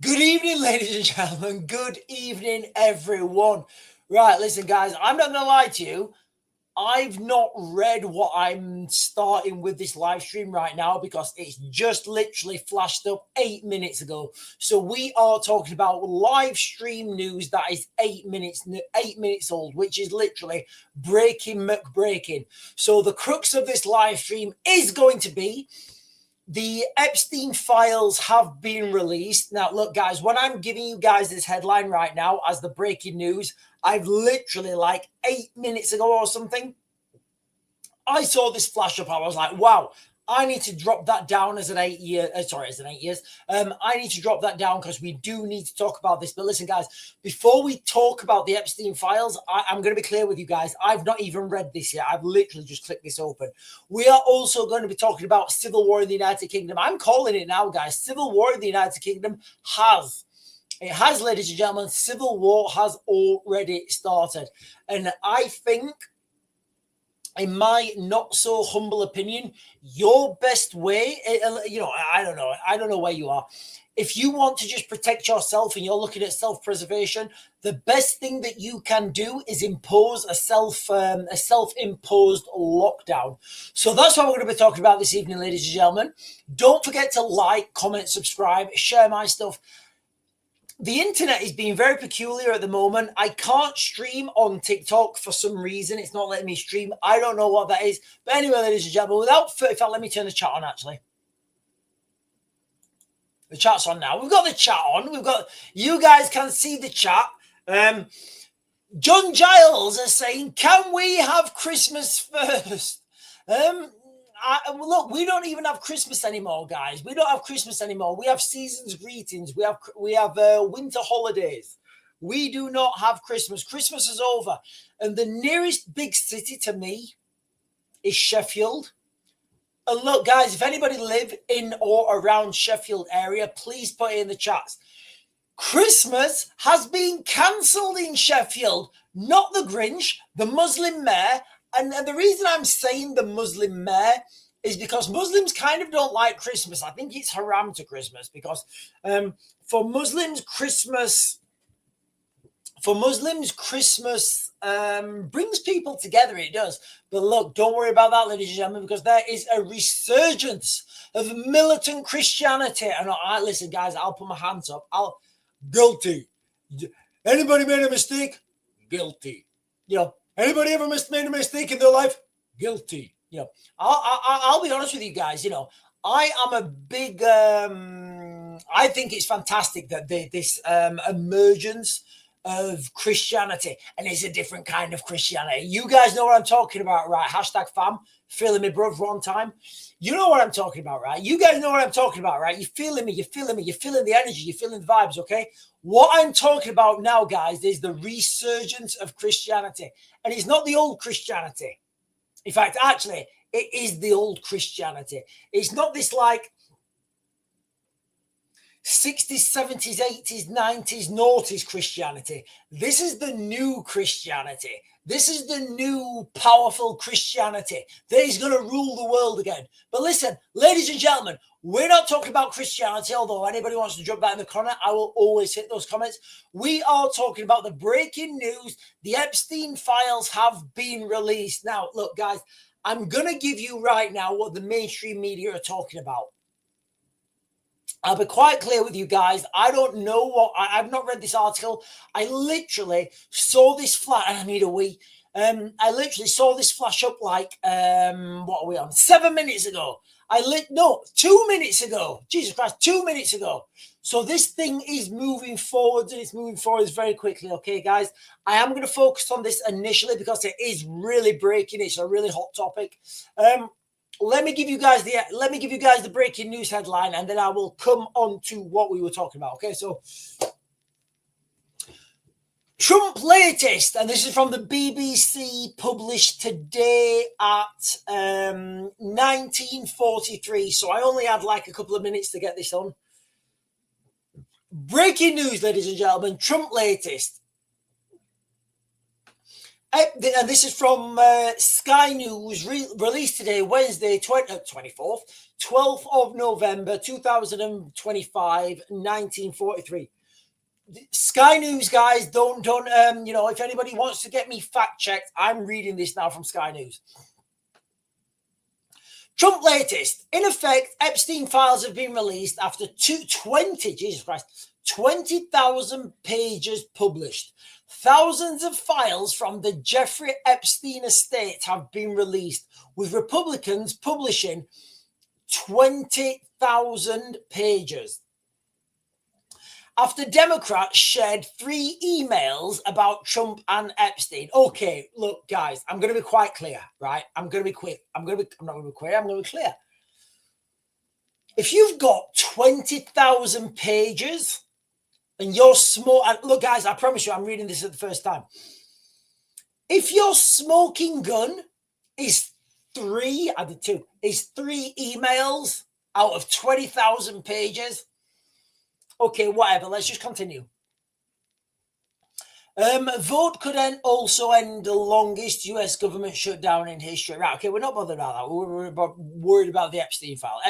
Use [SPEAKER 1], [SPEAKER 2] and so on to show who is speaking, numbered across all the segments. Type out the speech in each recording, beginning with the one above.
[SPEAKER 1] Good evening, ladies and gentlemen. Good evening, everyone. Right, listen, guys, I'm not going to lie to you. I've not read what I'm starting with this live stream right now because it's just literally flashed up 8 minutes ago. So we are talking about live stream news that is 8 minutes old, which is literally breaking. So the crux of this live stream is going to be the Epstein files have been released. Now, look, guys, when I'm giving you guys this headline right now as the breaking news, I've literally like 8 minutes ago or something, I saw this flash up. I was like, wow, I need to drop that down as an 8 year. As an 8 years. I need to drop that down because we do need to talk about this. But listen, guys, before we talk about the Epstein files, I'm going to be clear with you guys. I've not even read this yet. I've literally just clicked this open. We are also going to be talking about civil war in the United Kingdom. I'm calling it now, guys. Civil war in the United Kingdom it has, ladies and gentlemen, civil war has already started. And I think, in my not so humble opinion, your best way, I don't know where you are. If you want to just protect yourself and you're looking at self-preservation, the best thing that you can do is impose a self-imposed lockdown. So that's what we're going to be talking about this evening, ladies and gentlemen. Don't forget to like, comment, subscribe, share my stuff. The internet is being very peculiar at the moment. I can't stream on TikTok for some reason. It's not letting me stream. I don't know what that is. But anyway, ladies and gentlemen, without further ado, let me turn the chat on, actually. The chat's on now. We've got the chat on. You guys can see the chat. John Giles is saying, can we have Christmas first? Look, we don't even have Christmas anymore, guys. We don't have Christmas anymore. We have season's greetings. We have winter holidays. We do not have Christmas. Christmas is over. And the nearest big city to me is Sheffield. And look, guys, if anybody live in or around Sheffield area, please put it in the chats. Christmas has been cancelled in Sheffield. Not the Grinch, the Muslim mayor. And the reason I'm saying the Muslim mayor is because Muslims kind of don't like Christmas. I think it's haram to Christmas because for Muslims, Christmas brings people together. It does. But look, don't worry about that, ladies and gentlemen, because there is a resurgence of militant Christianity. And listen, guys, I'll put my hands up. Guilty. Anybody made a mistake? Guilty. Anybody ever made a mistake in their life? Guilty. I'll be honest with you guys. I am a big. I think it's fantastic that this emergence of Christianity, and it's a different kind of Christianity. You guys know what I'm talking about, right? #fam, feeling me, bruv, one time. You know what I'm talking about, right? You guys know what I'm talking about, right? You're feeling me. You're feeling the energy. You're feeling the vibes, okay? What I'm talking about now, guys, is the resurgence of Christianity. And it's not the old Christianity. In fact, actually, it is the old Christianity. It's not this like 60s, 70s, 80s, 90s, noughties Christianity. This is the new Christianity. This is the new powerful Christianity that is going to rule the world again. But listen, ladies and gentlemen, we're not talking about Christianity, although anybody wants to jump back in the corner, I will always hit those comments. We are talking about the breaking news. The Epstein files have been released. Now, look, guys, I'm going to give you right now what the mainstream media are talking about. I'll be quite clear with you guys. I don't know I've not read this article. I literally saw this flash, and I need a wee. I literally saw this flash up like, what are we on? 7 minutes ago. 2 minutes ago. Jesus Christ, 2 minutes ago. So this thing is moving forward, and it's moving forward very quickly. Okay, guys, I am going to focus on this initially because it is really breaking. It's a really hot topic. Let me give you guys the breaking news headline, and then I will come on to what we were talking about. Okay, so Trump latest, and this is from the BBC, published today at 19:43. So I only had like a couple of minutes to get this on. Breaking news, ladies and gentlemen. Trump latest. And this is from Sky News, released today, Wednesday, 24th, 12th of November, 2025, 1943. Sky News, guys, don't, if anybody wants to get me fact checked, I'm reading this now from Sky News. Trump latest. In effect, Epstein files have been released after 20,000 pages published. Thousands of files from the Jeffrey Epstein estate have been released, with Republicans publishing 20,000 pages. After Democrats shared 3 emails about Trump and Epstein. Okay, look, guys, I'm going to be quite clear, right? I'm not going to be clear. I'm going to be clear. If you've got 20,000 pages and you're small, and look, guys, I promise you, I'm reading this at the first time. If your smoking gun is 3 emails out of 20,000 pages, okay, whatever. Let's just continue. Vote could also end the longest U.S. government shutdown in history. Right, okay, we're not bothered about that. We're worried about the Epstein files.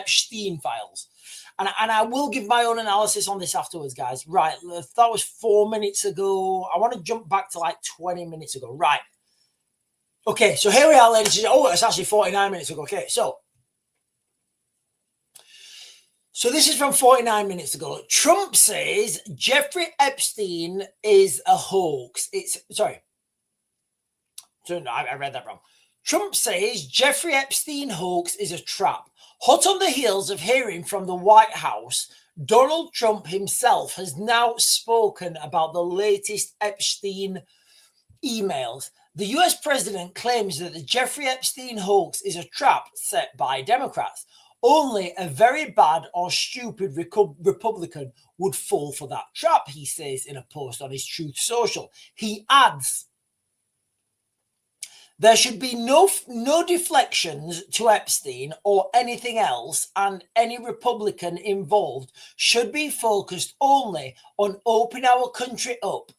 [SPEAKER 1] And I will give my own analysis on this afterwards, guys. Right, that was 4 minutes ago. I want to jump back to like 20 minutes ago. Right. Okay, so here we are, ladies and gentlemen. Oh, it's actually 49 minutes ago. Okay, so this is from 49 minutes ago. Trump says Jeffrey Epstein is a hoax. I read that wrong. Trump says Jeffrey Epstein hoax is a trap. Hot on the heels of hearing from the White House, Donald Trump himself has now spoken about the latest Epstein emails. The US president claims that the Jeffrey Epstein hoax is a trap set by Democrats. Only a very bad or stupid Republican would fall for that trap, he says in a post on his Truth Social. He adds, there should be no deflections to Epstein or anything else, and any Republican involved should be focused only on opening our country up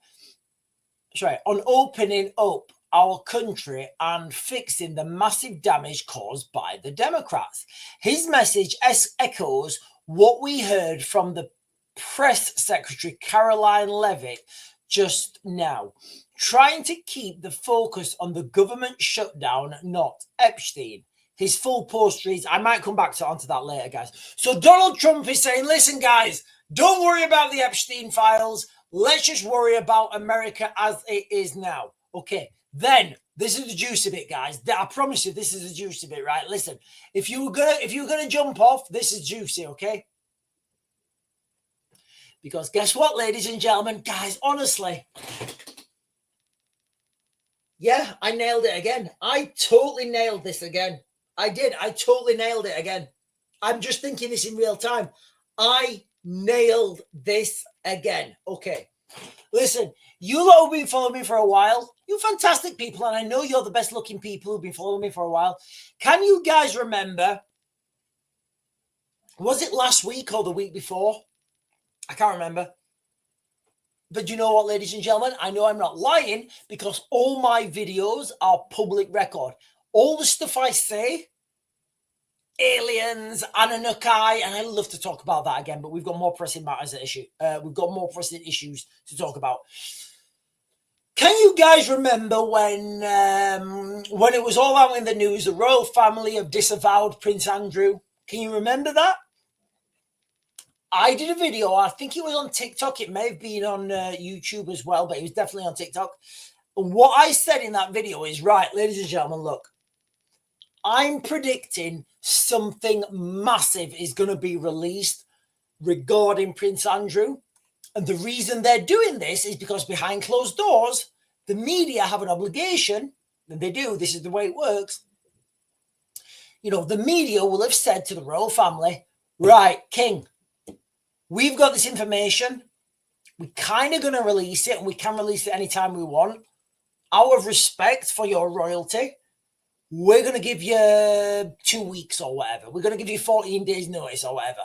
[SPEAKER 1] our country and fixing the massive damage caused by the Democrats. His message echoes what we heard from the press secretary Caroline Leavitt just now, trying to keep the focus on the government shutdown, not Epstein. His full post reads, I might come back onto that later, guys. So Donald Trump is saying, listen, guys, don't worry about the Epstein files. Let's just worry about America as it is now. Okay. Then this is the juicy bit, guys. I promise you, this is the juicy bit, right? Listen, if you were gonna jump off, this is juicy, okay? Because guess what, ladies and gentlemen, guys, honestly, yeah, I nailed it again. I totally nailed this again. I did. I totally nailed it again. I'm just thinking this in real time. I nailed this again. Okay. Listen, you lot have been following me for a while. You're fantastic people, and I know you're the best looking people who've been following me for a while. Can you guys remember, was it last week or the week before? I can't remember. But you know what, ladies and gentlemen? I know I'm not lying because all my videos are public record. All the stuff I say, aliens, Anunnaki, and I love to talk about that again, but we've got more pressing matters at issue. We've got more pressing issues to talk about. Can you guys remember when it was all out in the news, the royal family have disavowed Prince Andrew? Can you remember that? I did a video, I think it was on TikTok. It may have been on YouTube as well, but it was definitely on TikTok. And what I said in that video is, right, ladies and gentlemen, look, I'm predicting something massive is going to be released regarding Prince Andrew. And the reason they're doing this is because behind closed doors, the media have an obligation, and they do, this is the way it works. You know, the media will have said to the royal family, right, King, we've got this information. We're kind of going to release it, and we can release it anytime we want. Out of respect for your royalty, we're going to give you 2 weeks or whatever. We're going to give you 14 days notice or whatever.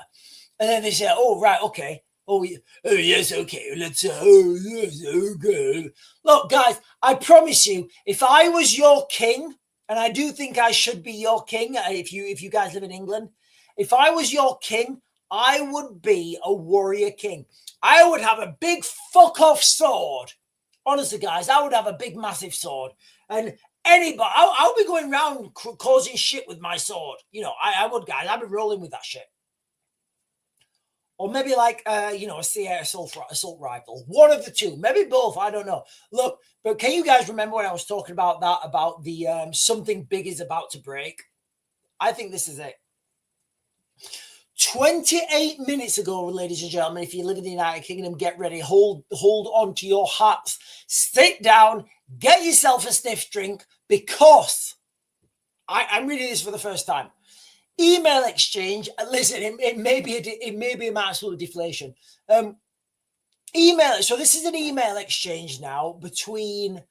[SPEAKER 1] And then they say, oh, right, okay. Oh, yes, okay. Let's. Oh, yes, okay. Look, guys, I promise you, if I was your king, and I do think I should be your king, if you guys live in England, if I was your king, I would be a warrior king. I would have a big fuck off sword. Honestly, guys, I would have a big, massive sword, and anybody, I'll be going around causing shit with my sword. You know, I would, guys. I'd be rolling with that shit. Or maybe like, a CA assault rifle. One of the two. Maybe both. I don't know. Look, but can you guys remember when I was talking about that, about the something big is about to break? I think this is it. 28 minutes ago, ladies and gentlemen, if you live in the United Kingdom, get ready. Hold on to your hats. Sit down. Get yourself a sniff drink, because I'm reading this for the first time. Email exchange. Listen, it may be an absolute deflation. Email. So this is an email exchange now between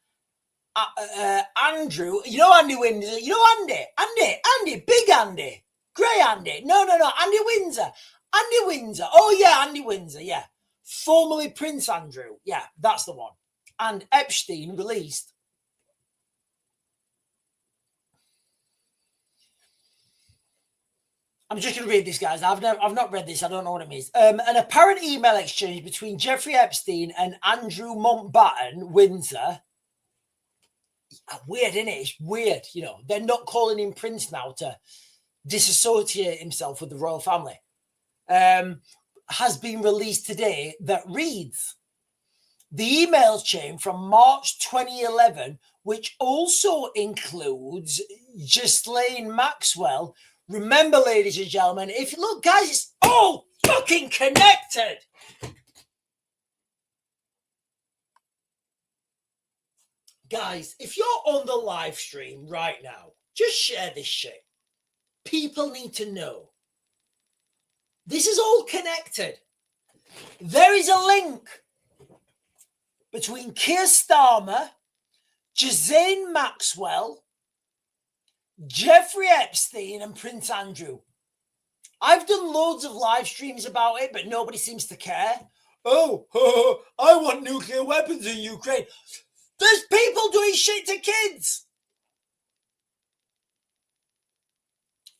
[SPEAKER 1] Andrew. You know Andy Windsor. You know Andy, big Andy, Grey Andy. No, Andy Windsor. Oh yeah, Andy Windsor. Yeah, formerly Prince Andrew. Yeah, that's the one. And Epstein released. I'm just going to read this, guys. I've not read this. I don't know what it means. An apparent email exchange between Jeffrey Epstein and Andrew Mountbatten Windsor. Weird, isn't it? It's weird. You know, they're not calling him Prince now to disassociate himself with the royal family. Has been released today that reads, the email chain from March 2011, which also includes Ghislaine Maxwell. Remember, ladies and gentlemen, if you look, guys, it's all fucking connected. Guys, if you're on the live stream right now, just share this shit. People need to know. This is all connected. There is a link between Keir Starmer, Ghislaine Maxwell, Jeffrey Epstein, and Prince Andrew. I've done loads of live streams about it, but nobody seems to care. Oh, I want nuclear weapons in Ukraine. There's people doing shit to kids.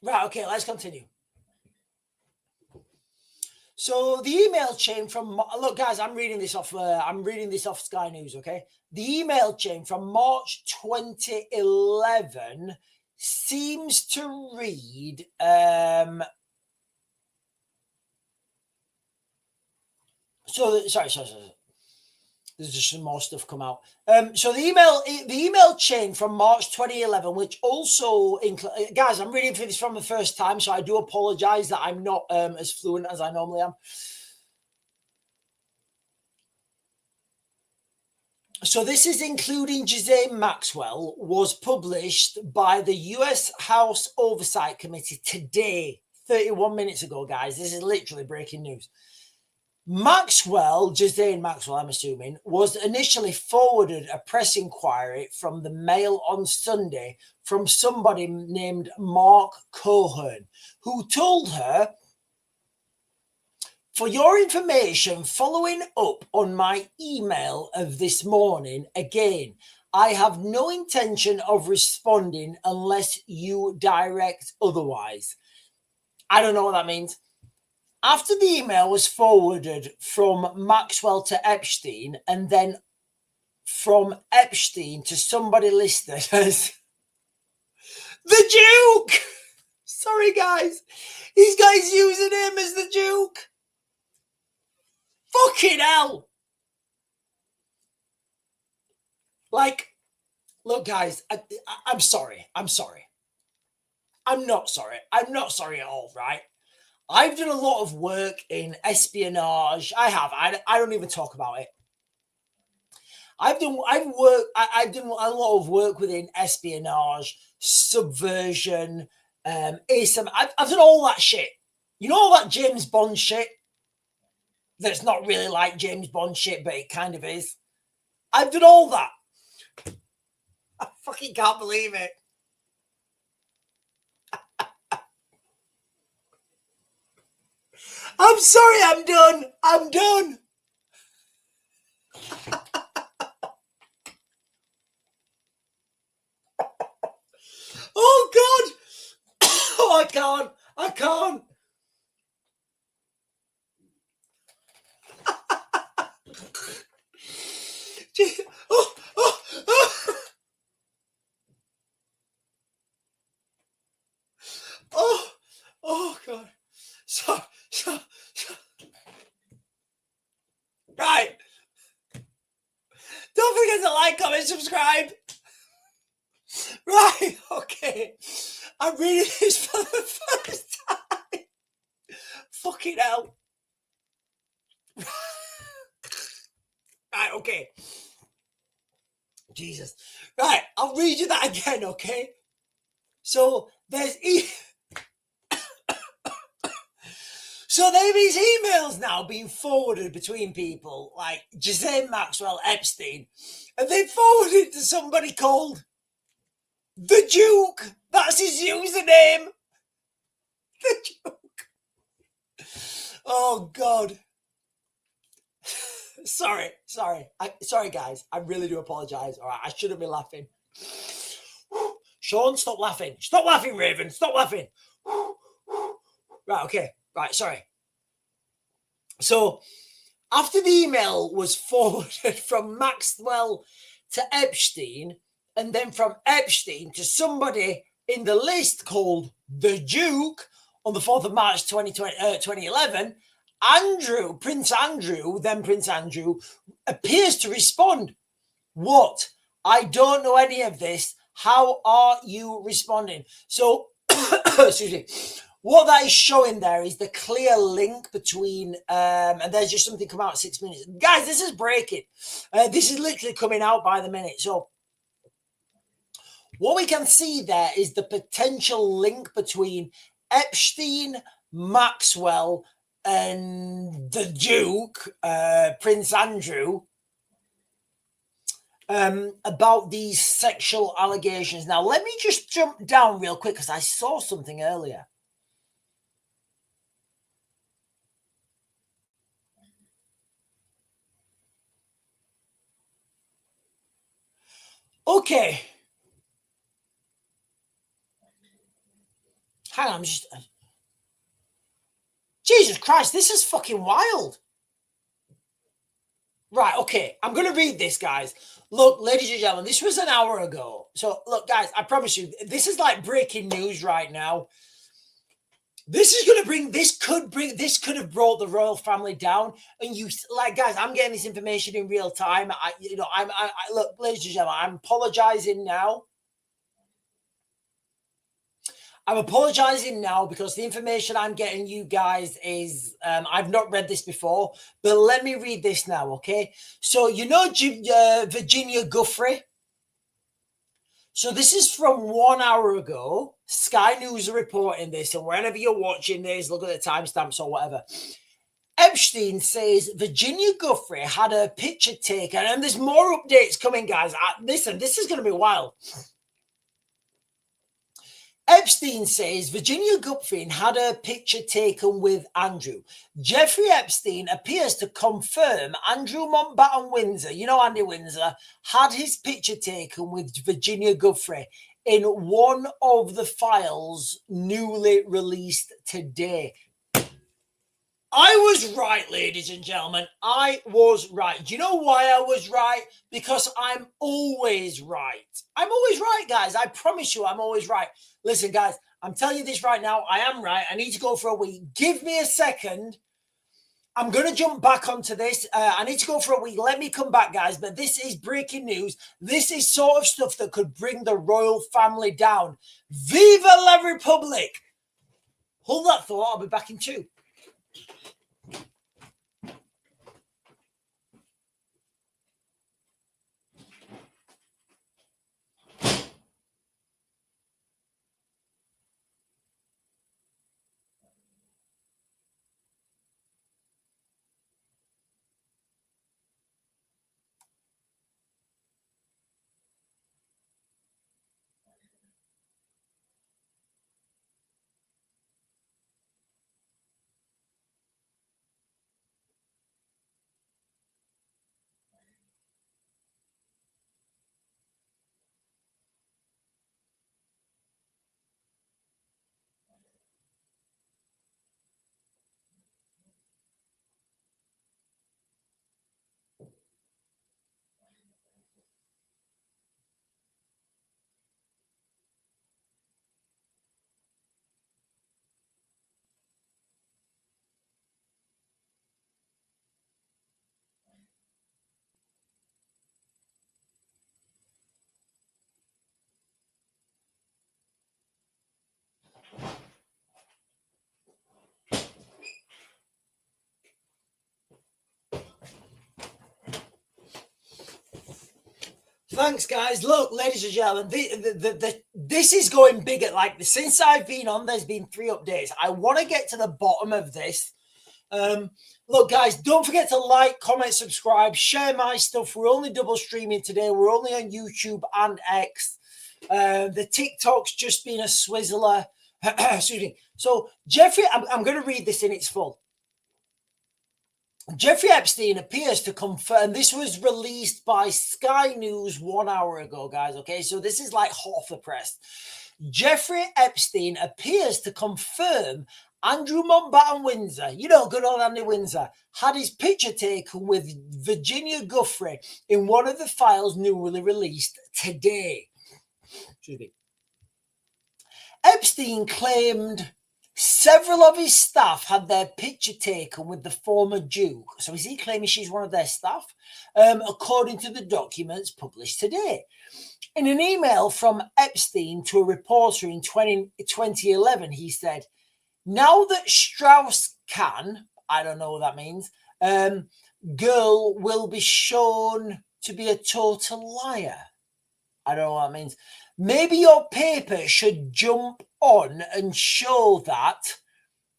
[SPEAKER 1] Right, okay, let's continue. So the email chain from, look, guys, I'm reading this off Sky News. Okay, the email chain from March 2011 seems to read. Sorry. There's just some more stuff come out. So the email chain from March 2011, which also guys, I'm reading through this from the first time, so I do apologize that I'm not as fluent as I normally am. So this is including Ghislaine Maxwell, was published by the US House Oversight Committee today, 31 minutes ago, guys. This is literally breaking news. Ghislaine Maxwell, I'm assuming, was initially forwarded a press inquiry from the Mail on Sunday from somebody named Mark Cohen, who told her, for your information, following up on my email of this morning, again, I have no intention of responding unless you direct otherwise. I don't know what that means. After the email was forwarded from Maxwell to Epstein, and then from Epstein to somebody listed as the Duke. Sorry, guys. These guys using him as the Duke. Fucking hell. Like, look, guys, I'm sorry. I'm not sorry. I'm not sorry at all, right? I've done a lot of work in espionage. I don't even talk about it. I've done a lot of work within espionage, subversion, ASM. I've done all that shit. You know all that James Bond shit? That's not really like James Bond shit, but it kind of is. I've done all that. I fucking can't believe it. I'm sorry, I'm done. I'm done. Oh, God. Oh, I can't. I can't. Oh, oh, oh, oh, oh, God. So, right. Don't forget to like, comment, subscribe. Right, okay. I'm reading this for the first time. Fucking hell. Right, okay. Jesus. Right, I'll read you that again, okay? So there's so there are these emails now being forwarded between people like Ghislaine Maxwell Epstein, and they forwarded to somebody called the Duke. That's his username. The Duke. Oh God. Sorry, sorry, guys. I really do apologize. All right, I shouldn't be laughing. Sean, stop laughing. Stop laughing, Raven. Stop laughing. Right, okay. Right, sorry. So, after the email was forwarded from Maxwell to Epstein, and then from Epstein to somebody in the list called the Duke on the 4th of March 2011, Prince Andrew, appears to respond. What? I don't know any of this. How are you responding? So, excuse me. What that is showing there is the clear link between, and there's just something come out in 6 minutes. Guys, this is breaking. This is literally coming out by the minute. So, what we can see there is the potential link between Epstein, Maxwell, and the Duke, Prince Andrew, about these sexual allegations. Now, let me just jump down real quick because I saw something earlier. Okay. Hang on, Jesus Christ, this is fucking wild. Right, okay, I'm going to read this, guys. Look, ladies and gentlemen, this was an hour ago. So, look, guys, I promise you, this is like breaking news right now. This is going to this could have brought the royal family down. And you, like, guys, I'm getting this information in real time. Look, ladies and gentlemen, I'm apologizing now. I'm apologizing now because the information I'm getting you guys is, I've not read this before, but let me read this now, okay? So, you know Virginia Guffrey? So this is from 1 hour ago. Sky News are reporting this, and wherever you're watching this, look at the timestamps or whatever. Epstein says Virginia Guffrey had her picture taken, and there's more updates coming, guys. Listen, this is going to be wild. Epstein says Virginia Guffey had her picture taken with Andrew. Jeffrey Epstein appears to confirm Andrew Mountbatten Windsor, you know Andy Windsor, had his picture taken with Virginia Guffey in one of the files newly released today. I was right, ladies and gentlemen. I was right. Do you know why I was right? Because I'm always right. I'm always right, guys. I promise you, I'm always right. Listen, guys, I'm telling you this right now. I am right. I need to go for a week. Give me a second. I'm going to jump back onto this. I need to go for a week. Let me come back, guys. But this is breaking news. This is sort of stuff that could bring the royal family down. Viva la Republic. Hold that thought. I'll be back in 2. Thanks, guys. Look, ladies and gentlemen, this is going bigger. Like, since I've been on, there's been 3 updates. I want to get to the bottom of this. Look, guys, don't forget to like, comment, subscribe, share my stuff. We're only double streaming today. We're only on YouTube and X. The TikTok's just been a swizzler. Excuse me. So, Jeffrey, I'm going to read this in its full. Jeffrey Epstein appears to confirm, this was released by Sky News 1 hour ago, guys, okay? So this is like hot off the press. Jeffrey Epstein appears to confirm Andrew Mountbatten Windsor, you know, good old Andy Windsor, had his picture taken with Virginia Guthrie in one of the files newly released today. Excuse me. Epstein claimed several of his staff had their picture taken with the former Duke. So is he claiming she's one of their staff? According to the documents published today. In an email from Epstein to a reporter in 2011, he said, now that Strauss-Kahn, I don't know what that means, girl will be shown to be a total liar. I don't know what that means. Maybe your paper should jump on and show that,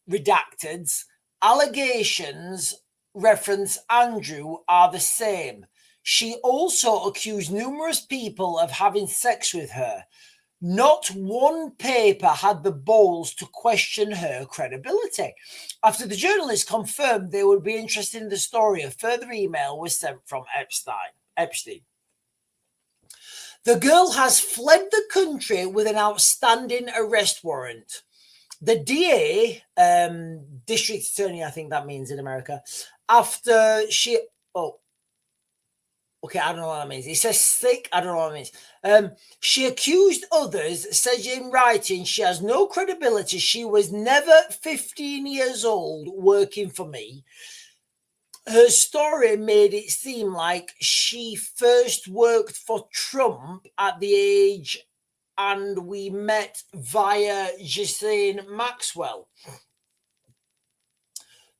[SPEAKER 1] redacteds, allegations reference Andrew are the same. She also accused numerous people of having sex with her. Not one paper had the balls to question her credibility. After the journalist confirmed they would be interested in the story, a further email was sent from Epstein. The girl has fled the country with an outstanding arrest warrant. The DA, district attorney, I think that means in America, after she, okay, I don't know what that means. It says sick, I don't know what it means. She accused others, says in writing, she has no credibility. She was never 15 years old working for me. Her story made it seem like she first worked for Trump at the age and we met via Ghislaine Maxwell.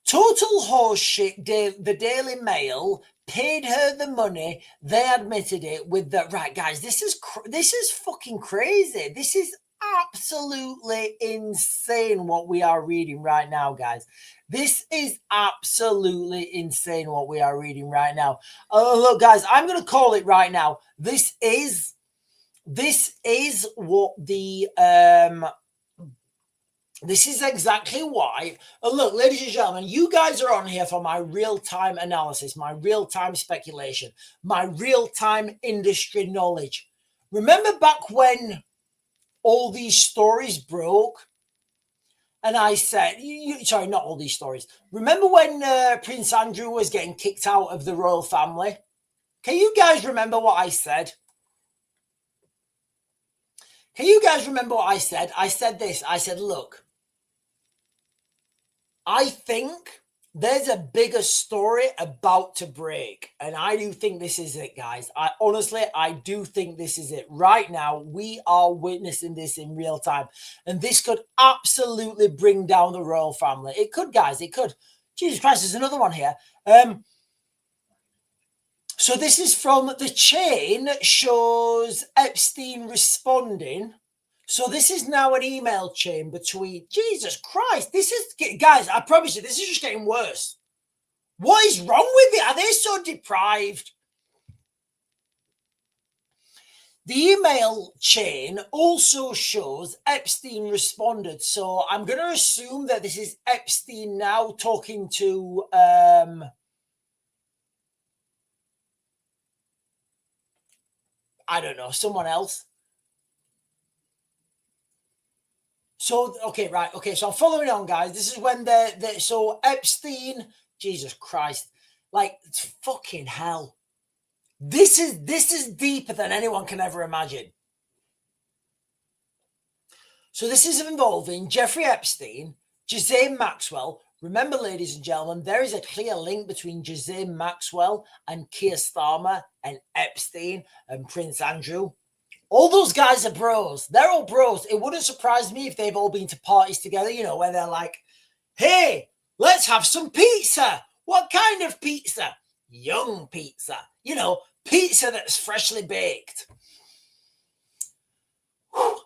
[SPEAKER 1] Total horseshit. The Daily Mail paid her the money. They admitted it with the right, guys. This is fucking crazy. This is absolutely insane what we are reading right now, guys. This is absolutely insane what we are reading right now. Look, guys, I'm going to call it right now. This is what the this is exactly why. Look, ladies and gentlemen, you guys are on here for my real-time analysis, my real-time speculation, my real-time industry knowledge. Remember back when all these stories broke? And I said, sorry, not all these stories. Remember when Prince Andrew was getting kicked out of the royal family? Can you guys remember what I said? Can you guys remember what I said? I said this. I said, look, I think there's a bigger story about to break. And I do think this is it, guys. I do think this is it. Right now, we are witnessing this in real time. And this could absolutely bring down the royal family. It could, guys. It could. Jesus Christ, there's another one here. So this is from the chain, shows Epstein responding. So this is now an email chain between, Jesus Christ, this is, guys, I promise you, this is just getting worse. What is wrong with it? Are they so deprived? The email chain also shows Epstein responded. So I'm going to assume that this is Epstein now talking to, I don't know, someone else. So, okay, right. Okay, so I'm following on, guys. This is when so Epstein, Jesus Christ, like, it's fucking hell. This is deeper than anyone can ever imagine. So this is involving Jeffrey Epstein, Ghislaine Maxwell. Remember, ladies and gentlemen, there is a clear link between Ghislaine Maxwell and Keir Starmer and Epstein and Prince Andrew. All those guys are bros. They're all bros. It wouldn't surprise me if they've all been to parties together, you know, where they're like, hey, let's have some pizza. What kind of pizza? Young pizza. You know, pizza that's freshly baked.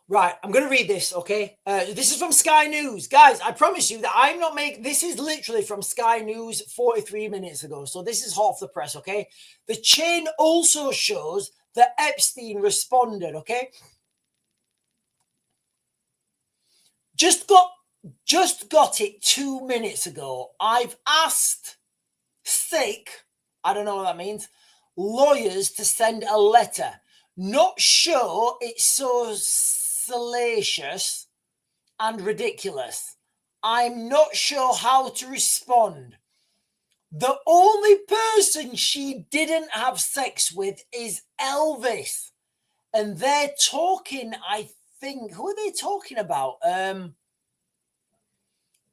[SPEAKER 1] Right, I'm going to read this, okay? This is from Sky News. Guys, I promise you that I'm not making... This is literally from Sky News 43 minutes ago. So this is hot off the press, okay? The chain also shows that Epstein responded, okay? Just got it 2 minutes ago. I've asked I don't know what that means, lawyers to send a letter. Not sure it's so salacious and ridiculous. I'm not sure how to respond. The only person she didn't have sex with is Elvis. And they're talking, I think, who are they talking about?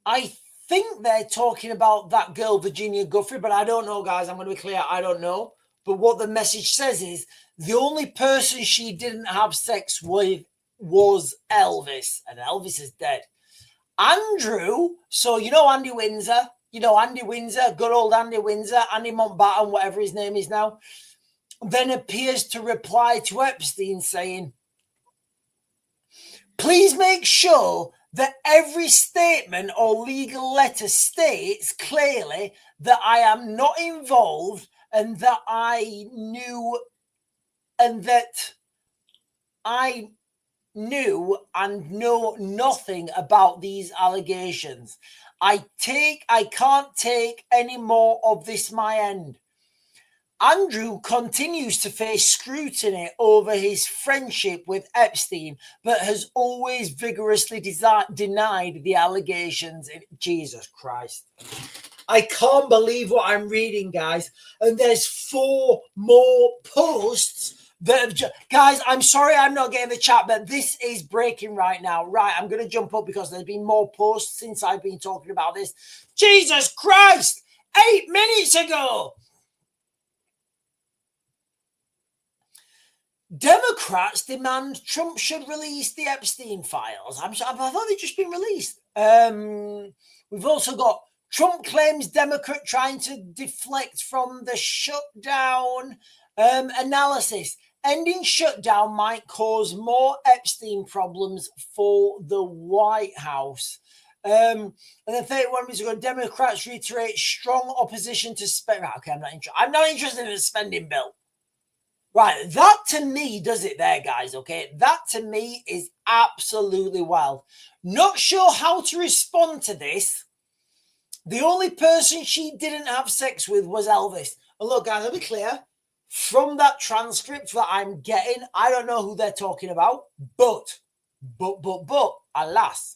[SPEAKER 1] I think they're talking about that girl, Virginia Guthrie, but I don't know, guys. I'm going to be clear. I don't know. But what the message says is the only person she didn't have sex with was Elvis, and Elvis is dead. Andrew, so you know Andy Windsor, good old Andy Windsor, Andy Mountbatten, whatever his name is now, then appears to reply to Epstein saying, please make sure that every statement or legal letter states clearly that I am not involved and that I knew and know nothing about these allegations. I can't take any more of this my end. Andrew continues to face scrutiny over his friendship with Epstein, but has always vigorously denied the allegations. Jesus Christ. I can't believe what I'm reading, guys. And there's 4 more posts that have... Guys, I'm sorry I'm not getting the chat, but this is breaking right now. Right, I'm going to jump up because there's been more posts since I've been talking about this. Jesus Christ! 8 minutes ago! Democrats demand Trump should release the Epstein files. I thought they'd just been released. We've also got Trump claims Democrat trying to deflect from the shutdown analysis. Ending shutdown might cause more Epstein problems for the White House. And then 31 minutes ago, Democrats reiterate strong opposition to spend. Right, okay, I'm not interested in a spending bill. Right, that to me does it there, guys, okay? That to me is absolutely wild. Not sure how to respond to this. The only person she didn't have sex with was Elvis. And look, guys, I'll be clear. From that transcript that I'm getting, I don't know who they're talking about, but, alas.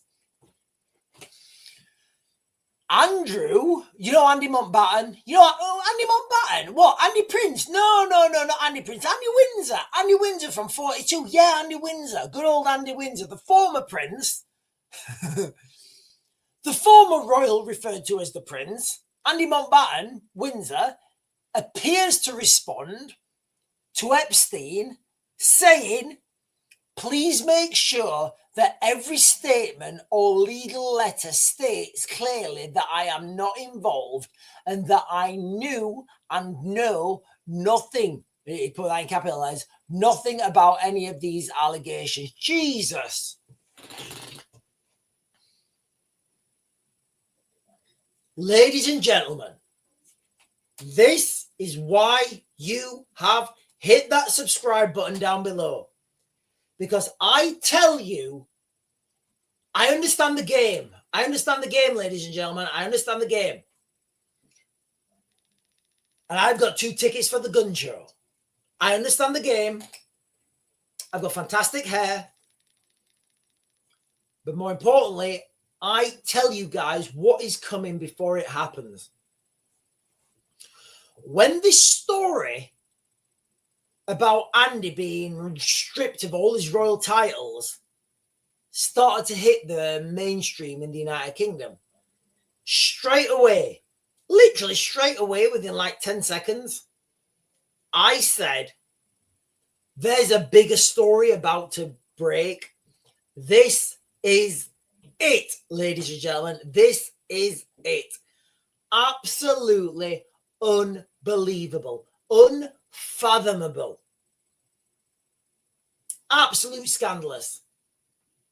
[SPEAKER 1] Andrew, you know Andy Mountbatten? You know, Andy Mountbatten? What? Andy Prince? No, not Andy Prince. Andy Windsor. Andy Windsor from 42. Yeah, Andy Windsor. Good old Andy Windsor. The former prince. The former royal referred to as the prince. Andy Mountbatten, Windsor, appears to respond to Epstein saying, please make sure that every statement or legal letter states clearly that I am not involved and that I knew and know nothing, he put that in capital letters, nothing about any of these allegations. Jesus. Ladies and gentlemen, this is why you have hit that subscribe button down below. Because I tell you, I understand the game. I understand the game, ladies and gentlemen. I understand the game. And I've got 2 tickets for the gun show. I understand the game. I've got fantastic hair. But more importantly, I tell you guys what is coming before it happens. When this story about Andy being stripped of all his royal titles started to hit the mainstream in the United Kingdom, straight away, literally straight away, within like 10 seconds, I said, there's a bigger story about to break. This is it, ladies and gentlemen. This is it. Absolutely unbelievable. unfathomable. Absolute scandalous.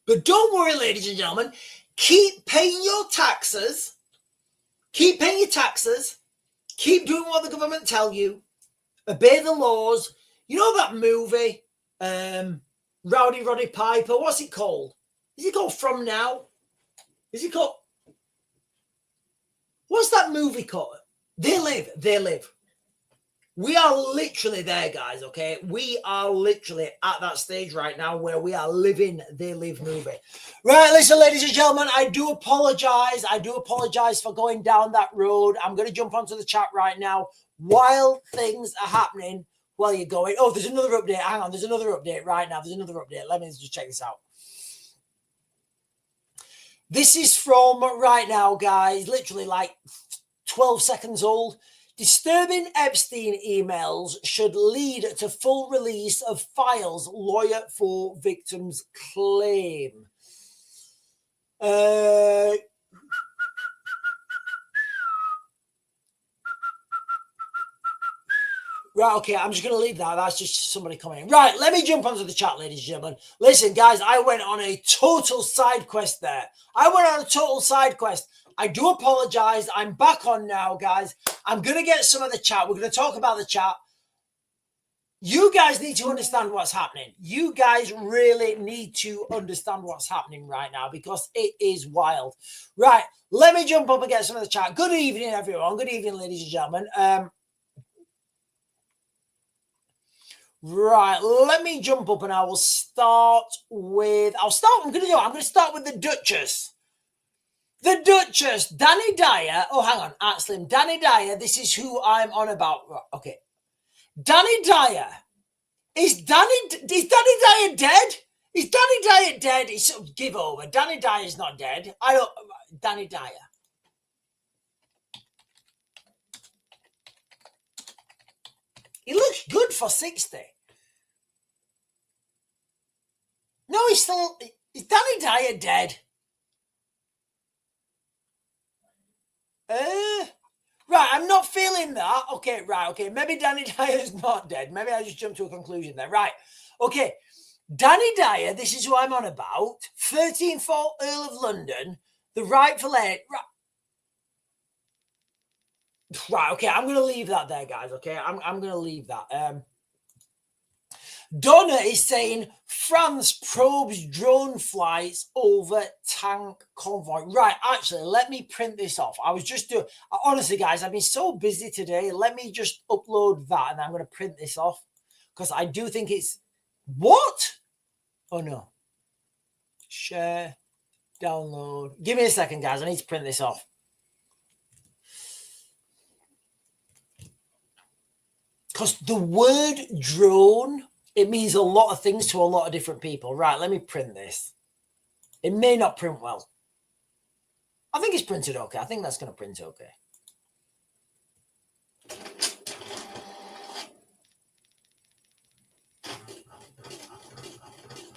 [SPEAKER 1] But don't worry, ladies and gentlemen. Keep paying your taxes. Keep paying your taxes. Keep doing what the government tell you. Obey the laws. You know that movie, Rowdy Roddy Piper? What's it called? Is it called From Now? Is it called... What's that movie called? They Live. They Live. We are literally there, guys, okay? We are literally at that stage right now where we are living They Live movie. Right, listen, ladies and gentlemen, I do apologize. I do apologize for going down that road. I'm going to jump onto the chat right now while things are happening, while you're going. Oh, there's another update. Hang on, there's another update right now. There's another update. Let me just check this out. This is from right now, guys, literally like 12 seconds old. Disturbing Epstein emails should lead to full release of files, lawyer for victims claim. Right, okay, I'm just going to leave that. That's just somebody coming in. Right, let me jump onto the chat, ladies and gentlemen. Listen, guys, I went on a total side quest there. I went on a total side quest. I do apologize. I'm back on now, guys. I'm going to get some of the chat. We're going to talk about the chat. You guys need to understand what's happening. You guys really need to understand what's happening right now because it is wild. Right, let me jump up and get some of the chat. Good evening, everyone. Good evening, ladies and gentlemen. Right, let me jump up and I will start with... I'm going to start with the Duchess. The Duchess, Danny Dyer. Oh, hang on, Slim. Danny Dyer, this is who I'm on about. Okay. Danny Dyer. Is Danny Dyer dead? Is Danny Dyer dead? Give over. Danny Dyer's not dead. Danny Dyer. He looks good for 60. No, he's still... Is Danny Dyer dead? Right, I'm not feeling that. Okay, right, okay. Maybe Danny Dyer's not dead. Maybe I just jumped to a conclusion there. Right, okay. Danny Dyer, this is who I'm on about. 13th Earl of London, the rightful heir. Right, okay, I'm going to leave that there, guys, okay? I'm going to leave that. Donna is saying France probes drone flights over tank convoy. Right, actually, let me print this off. I was just doing... Honestly, guys, I've been so busy today. Let me just upload that, and I'm going to print this off because I do think it's... What? Oh, no. Share, download. Give me a second, guys. I need to print this off. Because the word drone... It means a lot of things to a lot of different people. Right, let me print this. It may not print well. I think it's printed okay. I think that's going to print okay.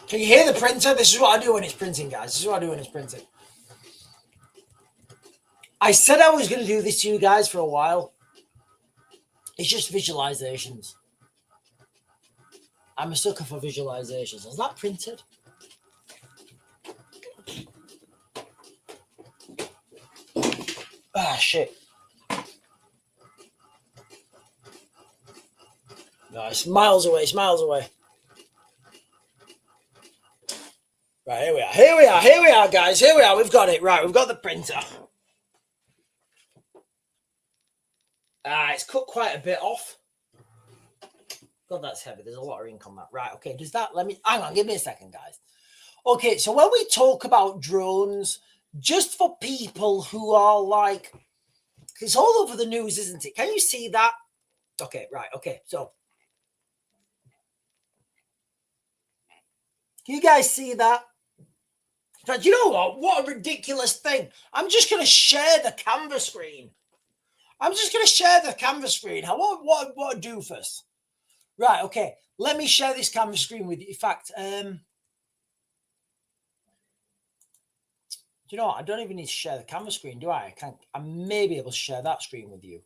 [SPEAKER 1] Can you hear the printer? This is what I do when it's printing, guys. This is what I do when it's printing. I said I was going to do this to you guys for a while. It's just visualizations. I'm a sucker for visualizations. Is that printed? Ah, shit. No, it's miles away. It's miles away. Right, here we are. Here we are. Here we are, guys. Here we are. We've got it. Right, we've got the printer. It's cut quite a bit off. God, that's heavy. There's a lot of ink on that. Right, okay. Does that... Let me... Hang on. Give me a second, guys. Okay, so when we talk about drones, just for people who are like... It's all over the news, isn't it? Can you see that? Okay, right. Okay, so... Can you guys see that? Now, do you know what? What a ridiculous thing. I'm just going to share the Canva screen. I'm just going to share the Canva screen. What a doofus. Right, okay. Let me share this Canva screen with you. In fact, do you know what? I don't even need to share the Canva screen, do I? I may be able to share that screen with you.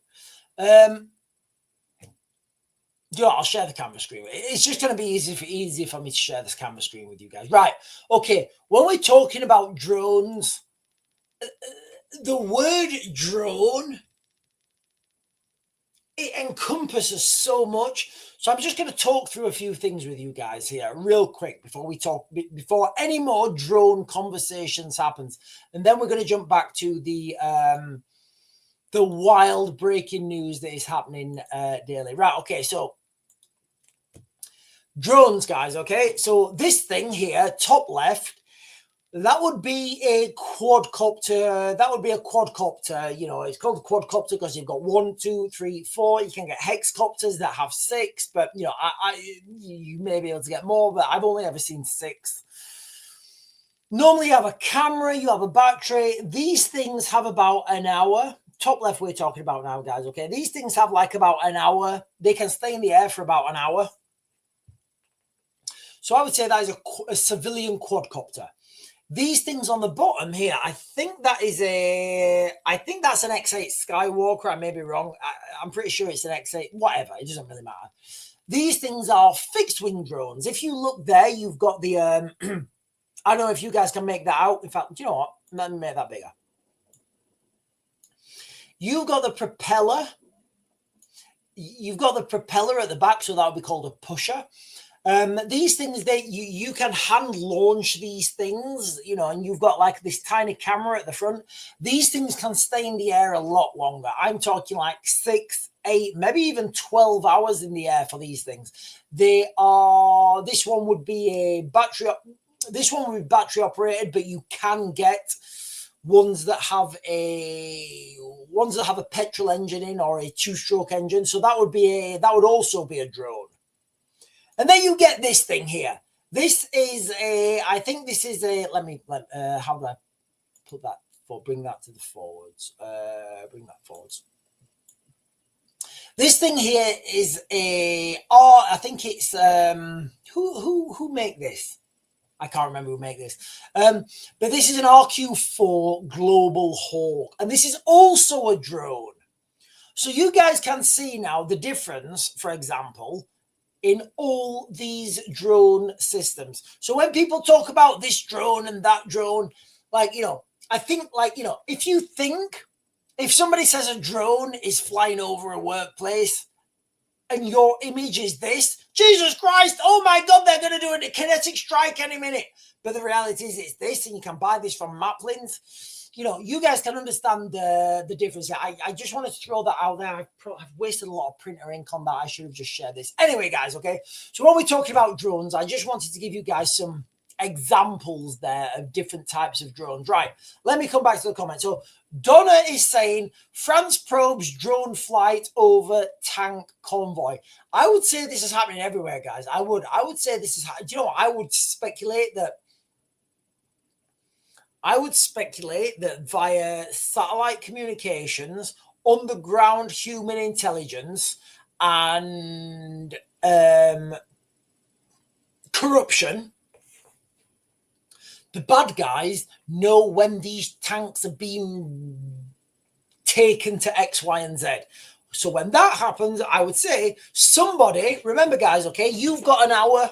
[SPEAKER 1] Yeah, I'll share the camera screen. It's just going to be easy for me to share this camera screen with you guys. Right. Okay. When we're talking about drones, the word drone, it encompasses so much. So I'm just going to talk through a few things with you guys here real quick before any more drone conversations happens. And then we're going to jump back to the wild breaking news that is happening daily. Right. Okay. So drones, guys. Okay. So this thing here, top left, that would be a quadcopter. That would be a quadcopter. You know, it's called a quadcopter because you've got 1, 2, 3, 4. You can get hexcopters that have 6, but you know, you may be able to get more, but I've only ever seen 6. Normally, you have a camera, you have a battery. These things have about an hour. Top left, we're talking about now, guys. Okay, these things have like about an hour. They can stay in the air for about an hour. So I would say that is a civilian quadcopter. These things on the bottom here, I think that's an X8 Skywalker. I may be wrong. I'm pretty sure it's an X8, whatever. It doesn't really matter. These things are fixed wing drones. If you look there, you've got the, I don't know if you guys can make that out. In fact, do you know what? Let me make that bigger. You've got the propeller. You've got the propeller at the back, so that would be called a pusher. These things, you can hand launch these things, you know, and you've got like this tiny camera at the front. These things can stay in the air a lot longer. I'm talking like 6, 8, maybe even 12 hours in the air for these things. This one would be battery operated, but you can get ones that have a petrol engine in or a 2-stroke engine. So that would also be a drone. And then you get this thing here. This is I think this is how do I put that bring that to the forwards? Bring that forwards. This thing here is I think it's, who make this? I can't remember who make this. But this is an RQ-4 Global Hawk. And this is also a drone. So you guys can see now the difference, for example, in all these drone systems. So when people talk about this drone and that drone, like, you know, I think, like, you know, if somebody says a drone is flying over a workplace and your image is this, Jesus Christ, oh my God, they're going to do a kinetic strike any minute. But the reality is it's this, and you can buy this from Maplins. You know, you guys can understand the difference. I just wanted to throw that out there. I've wasted a lot of printer ink on that. I should have just shared this. Anyway, guys, okay. So when we're talking about drones, I just wanted to give you guys some examples there of different types of drones. Right, let me come back to the comment. So Donna is saying France probes drone flight over tank convoy. I would say this is happening everywhere, guys. I would say this is, do you know what? I would speculate that via satellite communications, underground human intelligence, and corruption, the bad guys know when these tanks are being taken to X, Y, and Z. So when that happens, I would say somebody, remember, guys, okay, you've got an hour.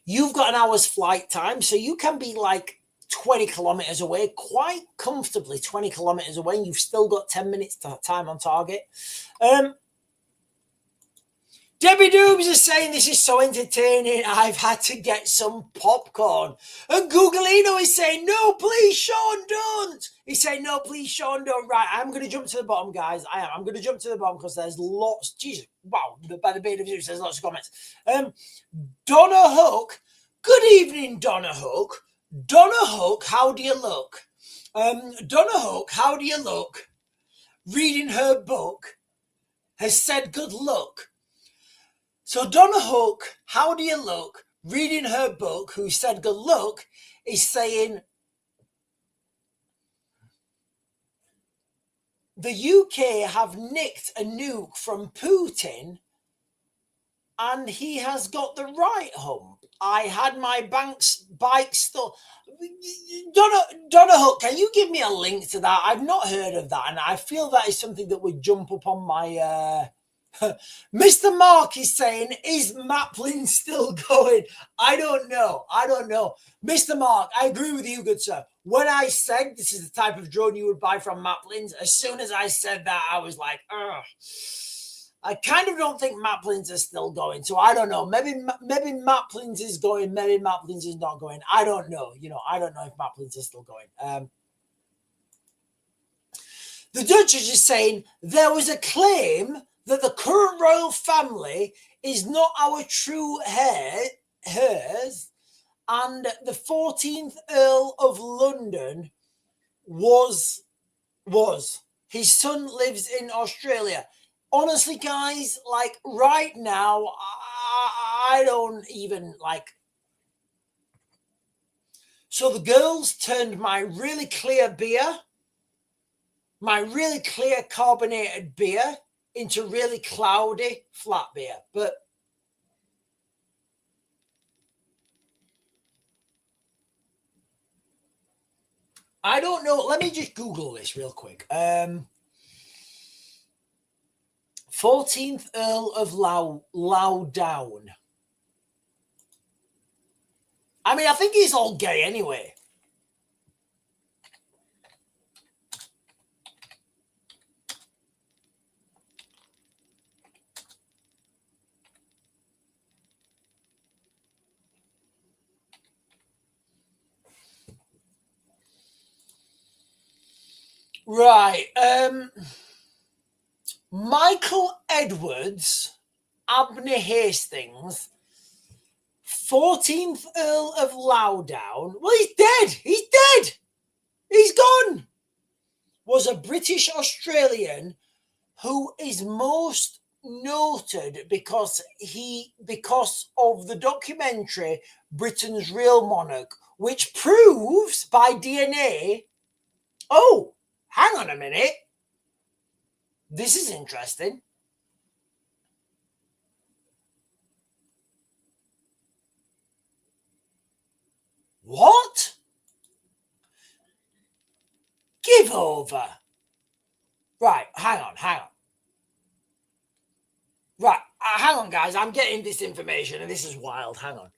[SPEAKER 1] You've got an hour's flight time, so you can be like 20 kilometers away, quite comfortably 20 kilometers away, and you've still got 10 minutes time on target. Debbie Dooms is saying this is so entertaining, I've had to get some popcorn. And Googleino is saying, no, please, Sean, don't. He's saying, no, please, Sean, don't. Right, I'm going to jump to the bottom, guys. I'm going to jump to the bottom because there's lots. Jesus, wow, by the bait of Zeus, there's lots of comments. Donna Hook, good evening, Donna Hook. Donna Hook, how do you look? Donna Hook, how do you look? Reading her book has said good luck. So Donna Hook, how do you look? Reading her book, who said good luck, is saying the UK have nicked a nuke from Putin and he has got the right hump. I had my bike stolen. Donna Hook, can you give me a link to that? I've not heard of that, and I feel that is something that would jump up on my Mr. Mark is saying, is Maplin still going? I don't know. Mr. Mark, I agree with you, good sir. When I said this is the type of drone you would buy from Maplin's, as soon as I said that, I was like, ugh. I kind of don't think Maplin's are still going. So I don't know. Maybe Maplin's is going. Maybe Maplin's is not going. I don't know. I don't know if Maplin's is still going. The Duchess is saying there was a claim that the current royal family is not our true heirs, and the 14th Earl of London was. His son lives in Australia. Honestly, guys, like right now, I don't even like. So the girls turned my really clear carbonated beer into really cloudy flat beer. But I don't know. Let me just Google this real quick. 14th Earl of Loudoun. I mean, I think he's all gay anyway. Right. Michael Edwards, Abner Hastings, 14th Earl of Loudoun. Well, he's dead. He's gone. Was a British Australian who is most noted because of the documentary Britain's Real Monarch, which proves by DNA. Oh, hang on a minute. This is interesting. What? Give over. Right, hang on. Right, hang on, guys. I'm getting this information, and this is wild. Hang on.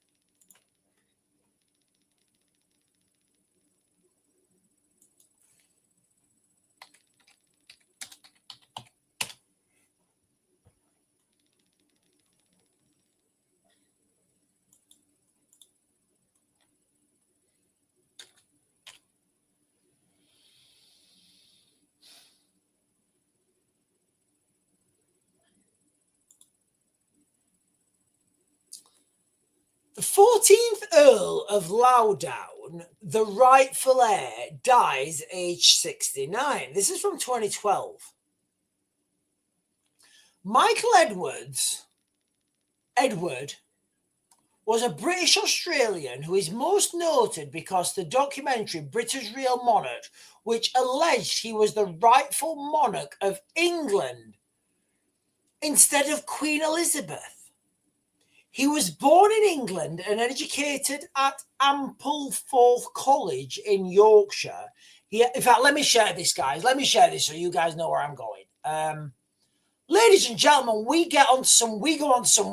[SPEAKER 1] The 14th Earl of Loudoun, the rightful heir, dies aged 69. This is from 2012. Michael Edward was a British Australian who is most noted because the documentary Britain's Real Monarch, which alleged he was the rightful monarch of England instead of Queen Elizabeth. He was born in England and educated at Ampleforth College in Yorkshire. In fact, let me share this, guys. Let me share this so you guys know where I'm going. Ladies and gentlemen, we go on some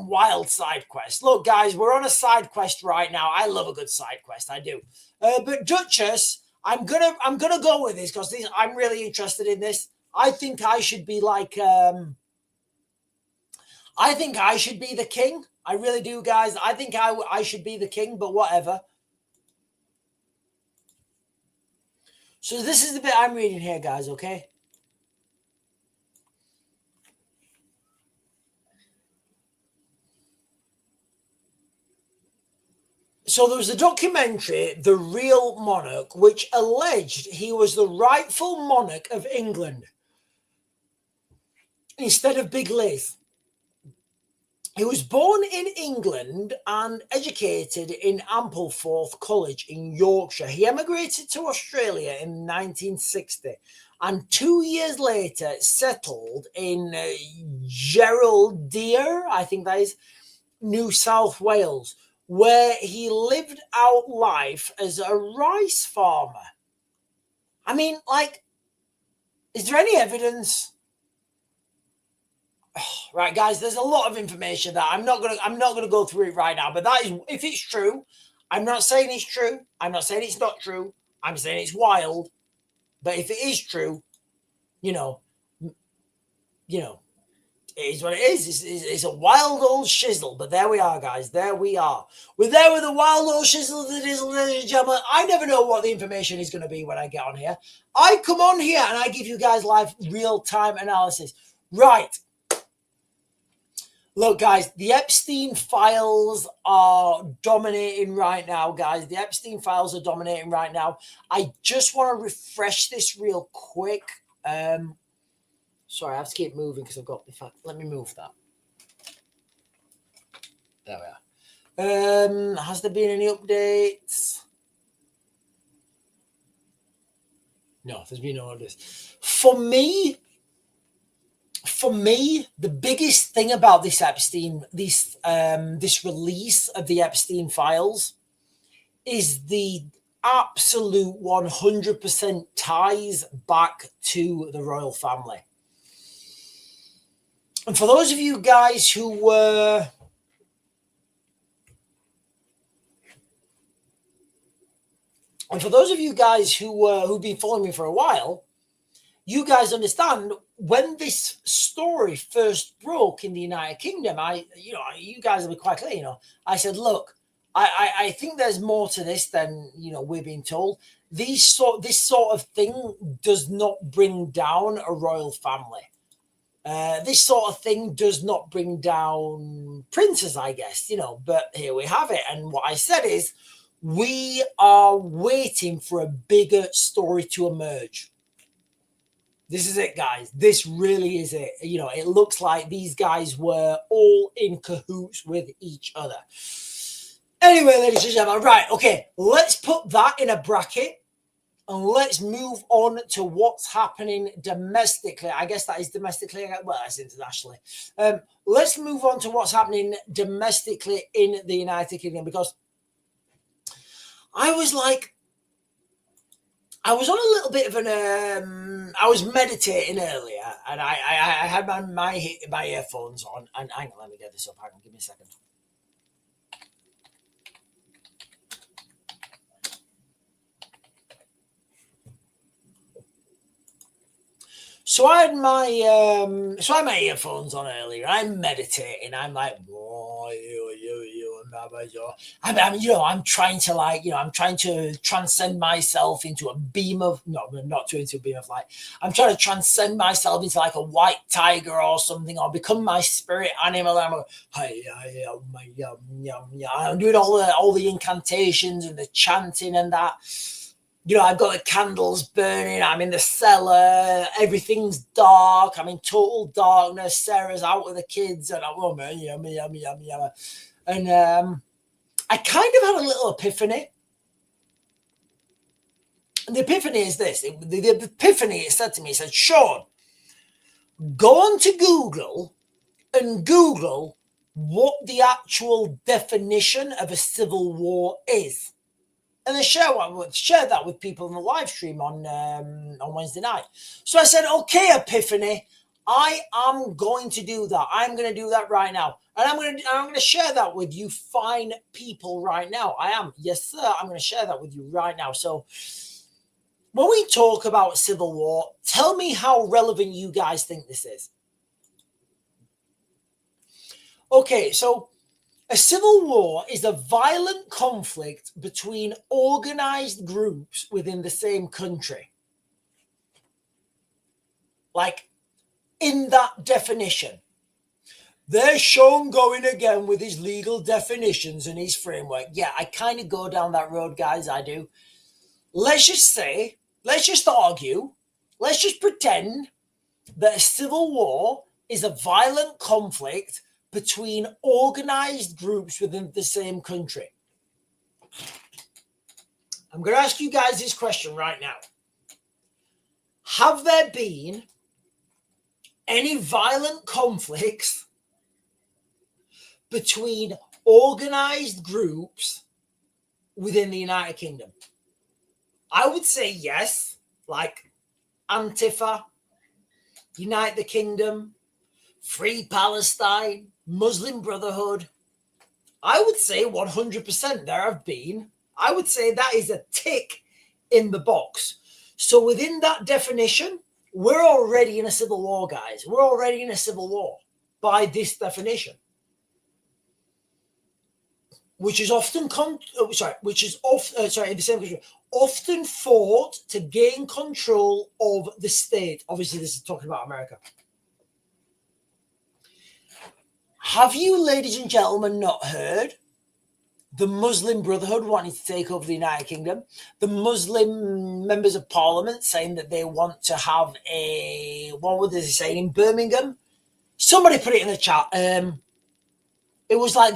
[SPEAKER 1] wild side quests. Look, guys, we're on a side quest right now. I love a good side quest, I do. But Duchess, I'm gonna go with this because I'm really interested in this. I think I should be like I think I should be the king. I really do, guys. I think I should be the king, but whatever. So this is the bit I'm reading here, guys, okay? So there was a documentary, The Real Monarch, which alleged he was the rightful monarch of England instead of Big Liz. He was born in England and educated in Ampleforth College in Yorkshire. He emigrated to Australia in 1960 and 2 years later settled in Geraldine, I think that is, New South Wales, where he lived out life as a rice farmer. I mean, like, is there any evidence? right, guys, there's a lot of information that I'm not gonna go through it right now, but that is, if it's true, I'm not saying it's true. I'm not saying it's not true. I'm saying it's wild. But if it is true, you know, it is what it is. It's a wild old shizzle. But there we are, guys. There we are. We're there with a wild old shizzle, ladies and gentlemen. I never know what the information is going to be when I get on here. I come on here and I give you guys live real-time analysis. Right. Look, guys, the Epstein files are dominating right now, guys. The Epstein files are dominating right now. I just want to refresh this real quick. Sorry, I have to keep moving because I've got, in fact, let me move that. There we are. Has there been any updates? No, there's been no updates. For me, the biggest thing about this Epstein, this release of the Epstein files is the absolute 100% ties back to the royal family. And for those of you guys who were who've been following me for a while, you guys understand when this story first broke in the United Kingdom, you guys will be quite clear, I said, look, I think there's more to this than, we're being told. This sort of thing does not bring down a royal family. This sort of thing does not bring down princes, I guess, but here we have it. And what I said is, we are waiting for a bigger story to emerge. This is it, guys. This really is it. It looks like these guys were all in cahoots with each other. Anyway, ladies and gentlemen, right, okay, let's put that in a bracket. And let's move on to what's happening domestically. I guess that is domestically. Well, that's internationally. Let's move on to what's happening domestically in the United Kingdom, because I was on a little bit of an. I was meditating earlier, and I had my earphones on. And hang on, let me get this up. Hang on, give me a second. So I had my earphones on earlier. I'm meditating. I'm like, I'm trying to transcend myself into a beam of not into a beam of light. I'm trying to transcend myself into like a white tiger or something, or become my spirit animal. I'm doing all the incantations and the chanting and that. I've got the candles burning. I'm in the cellar. Everything's dark. I'm in total darkness. Sarah's out with the kids, and I'm yummy. And I kind of had a little epiphany. And the epiphany is this. The epiphany, it said to me, it said, Sean, go on to Google and Google what the actual definition of a civil war is. And then share that with people in the live stream on Wednesday night. So I said, okay, Epiphany, I am going to do that. I'm going to do that right now. And I'm going to share that with you fine people right now. I am. Yes, sir. I'm going to share that with you right now. So when we talk about civil war, tell me how relevant you guys think this is. Okay, so a civil war is a violent conflict between organized groups within the same country. Like, in that definition. There's Sean going again with his legal definitions and his framework. Yeah, I kind of go down that road, guys, I do. Let's just argue, let's just pretend that a civil war is a violent conflict between organized groups within the same country. I'm going to ask you guys this question right now. Have there been any violent conflicts between organized groups within the United Kingdom? I would say yes, like Antifa, Unite the Kingdom, Free Palestine, Muslim Brotherhood. I would say 100% there have been. I would say that is a tick in the box. So within that definition, we're already in a civil war, guys. We're already in a civil war by this definition, which is often in the same country, often fought to gain control of the state. Obviously, this is talking about America. Have you, ladies and gentlemen, not heard the Muslim Brotherhood wanting to take over the United Kingdom? The Muslim members of Parliament saying that they want to have what were they saying in Birmingham? Somebody put it in the chat. It was like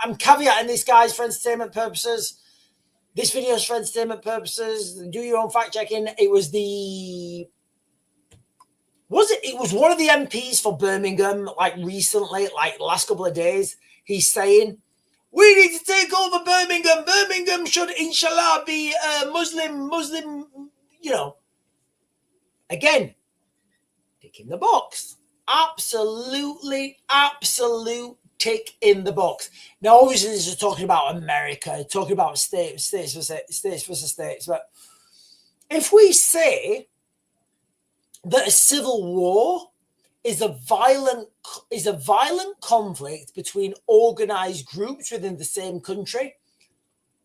[SPEAKER 1] I'm caveating this, guys, for entertainment purposes. This video is for entertainment purposes. Do your own fact checking. It was It was one of the MPs for Birmingham, like recently, like last couple of days. He's saying, we need to take over Birmingham. Birmingham should, inshallah, be Muslim, Again, tick in the box. Absolute tick in the box. Now, obviously, this is talking about America, talking about states versus states. But if we say that a civil war is a violent conflict between organized groups within the same country,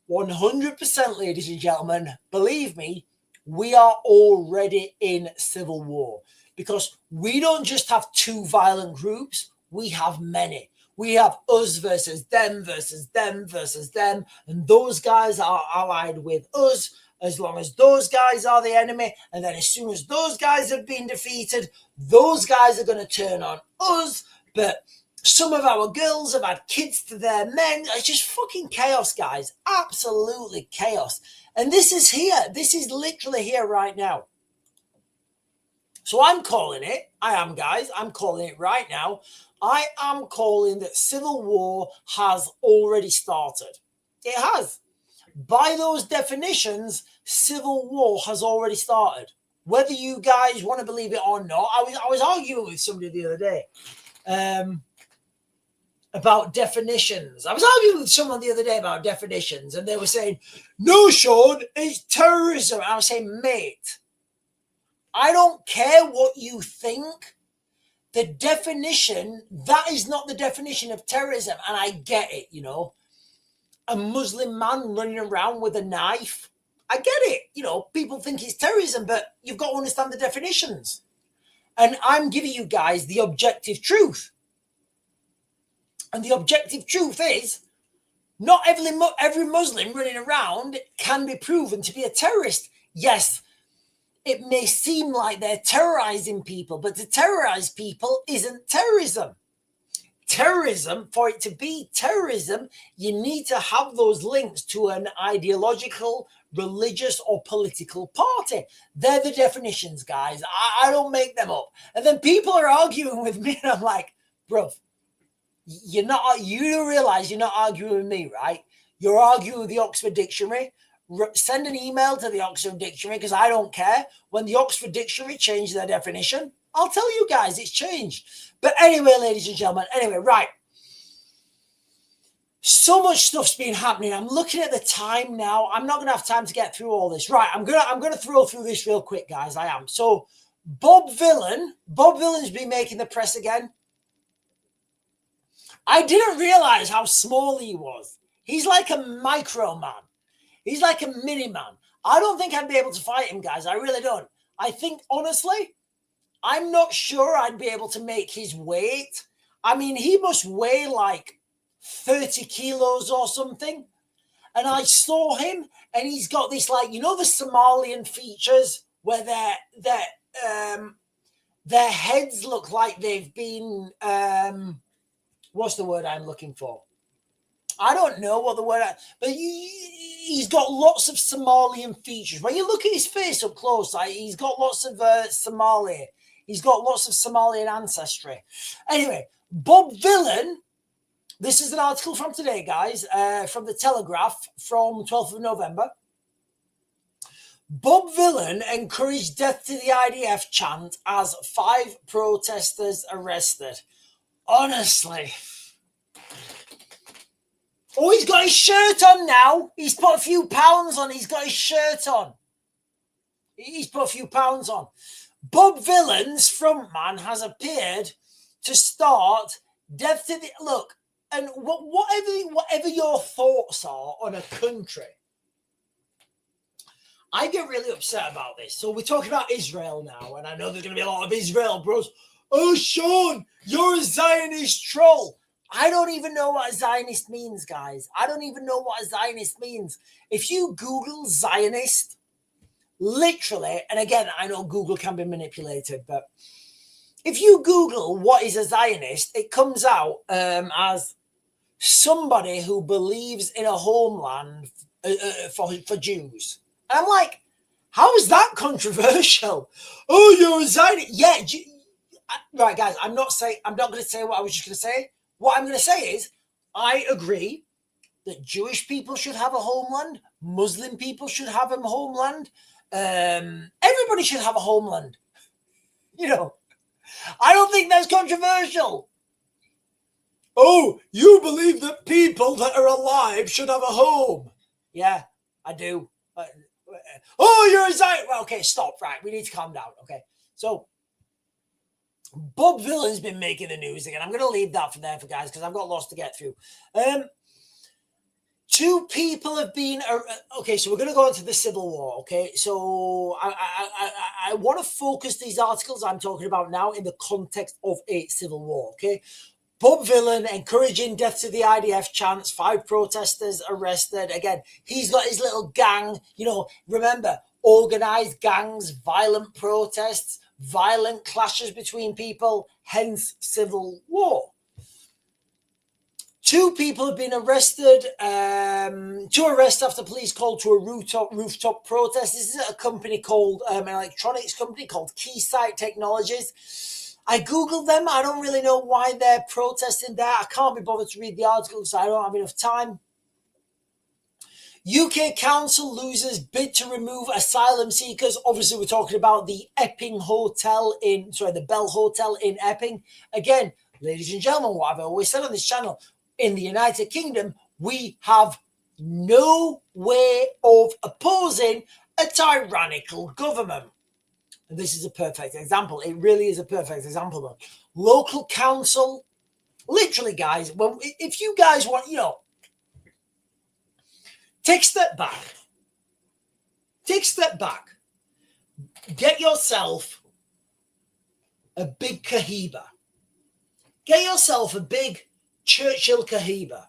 [SPEAKER 1] 100%, ladies and gentlemen, believe me, we are already in civil war, because we don't just have two violent groups, we have many. We have us versus them versus them versus them, and those guys are allied with us as long as those guys are the enemy. And then as soon as those guys have been defeated, those guys are going to turn on us. But some of our girls have had kids to their men. It's just fucking chaos, guys. Absolutely chaos. And this is here. This is literally here right now. So I'm calling it. I am, guys. I'm calling it right now. I am calling that civil war has already started. It has. By those definitions, civil war has already started. Whether you guys want to believe it or not, I was arguing with somebody the other day about definitions. I was arguing with someone the other day about definitions, and they were saying, no, Sean, it's terrorism. And I was saying, mate, I don't care what you think. The definition, that is not the definition of terrorism. And I get it, a Muslim man running around with a knife. I get it. People think it's terrorism, but you've got to understand the definitions. And I'm giving you guys the objective truth. And the objective truth is not every Muslim running around can be proven to be a terrorist. Yes, it may seem like they're terrorizing people, but to terrorize people isn't terrorism. Terrorism, for it to be terrorism, you need to have those links to an ideological, religious, or political party. They're the definitions, guys. I don't make them up. And then people are arguing with me, and I'm like, bro, you do realize you're not arguing with me, right? You're arguing with the Oxford Dictionary. Send an email to the Oxford Dictionary, because I don't care. When the Oxford Dictionary changed their definition, I'll tell you guys it's changed. But anyway, ladies and gentlemen, right. So much stuff's been happening. I'm looking at the time now. I'm not going to have time to get through all this. Right, I'm going to throw through this real quick, guys. I am. So Bob Villan's been making the press again. I didn't realize how small he was. He's like a micro man. He's like a mini man. I don't think I'd be able to fight him, guys. I really don't. I think, honestly, I'm not sure I'd be able to make his weight. I mean, he must weigh like 30 kilos or something. And I saw him, and he's got this, like, the Somalian features where their heads look like they've been, what's the word I'm looking for? I don't know what the word, but he's got lots of Somalian features. When you look at his face up close, he's got lots of Somali. He's got lots of Somalian ancestry. Anyway, Bob Villan, this is an article from today, guys, from the Telegraph from 12th of November. Bob Villan encouraged death to the IDF chant as 5 protesters arrested. Honestly. Oh, he's got his shirt on now. He's put a few pounds on. He's got his shirt on. He's put a few pounds on. Bob Villan's frontman has appeared to start death to the... Look, and whatever your thoughts are on a country, I get really upset about this. So we're talking about Israel now, and I know there's going to be a lot of Israel bros. Oh, Sean, you're a Zionist troll. I don't even know what a Zionist means, guys. I don't even know what a Zionist means. If you Google Zionist, literally, and again, I know Google can be manipulated, but if you Google what is a Zionist, it comes out as somebody who believes in a homeland for Jews. And I'm like, how is that controversial? Oh, you're a Zionist. Yeah, right, guys, I'm not going to say what I was just going to say. What I'm going to say is, I agree that Jewish people should have a homeland. Muslim people should have a homeland. Everybody should have a homeland. You know, I don't think that's controversial. Oh, you believe that people that are alive should have a home? Yeah, I do. Oh, you're a Zionist. Well, okay, stop. Right, we need to calm down. Okay, so Bob Villan's been making the news again. I'm going to leave that for there for guys because I've got lots to get through. 2 people have been... Okay, so we're going to go into the Civil War, okay? So I want to focus these articles I'm talking about now in the context of a Civil War, okay? Bob Villan encouraging death to the IDF chants, 5 protesters arrested. Again, he's got his little gang, you know, remember, organized gangs, violent protests, violent clashes between people, hence Civil War. 2 people have been arrested. 2 arrests after police called to a rooftop protest. This is a company called, an electronics company called Keysight Technologies. I Googled them. I don't really know why they're protesting there. I can't be bothered to read the article, so I don't have enough time. UK Council loses bid to remove asylum seekers. Obviously, we're talking about the the Bell Hotel in Epping. Again, ladies and gentlemen, what I've always said on this channel, in the United Kingdom, we have no way of opposing a tyrannical government. And this is a perfect example. It really is a perfect example, though. Local council, literally, guys, well, if you guys want, you know, take a step back. Take a step back. Get yourself a big Cohiba. Get yourself a big Churchill Cohiba.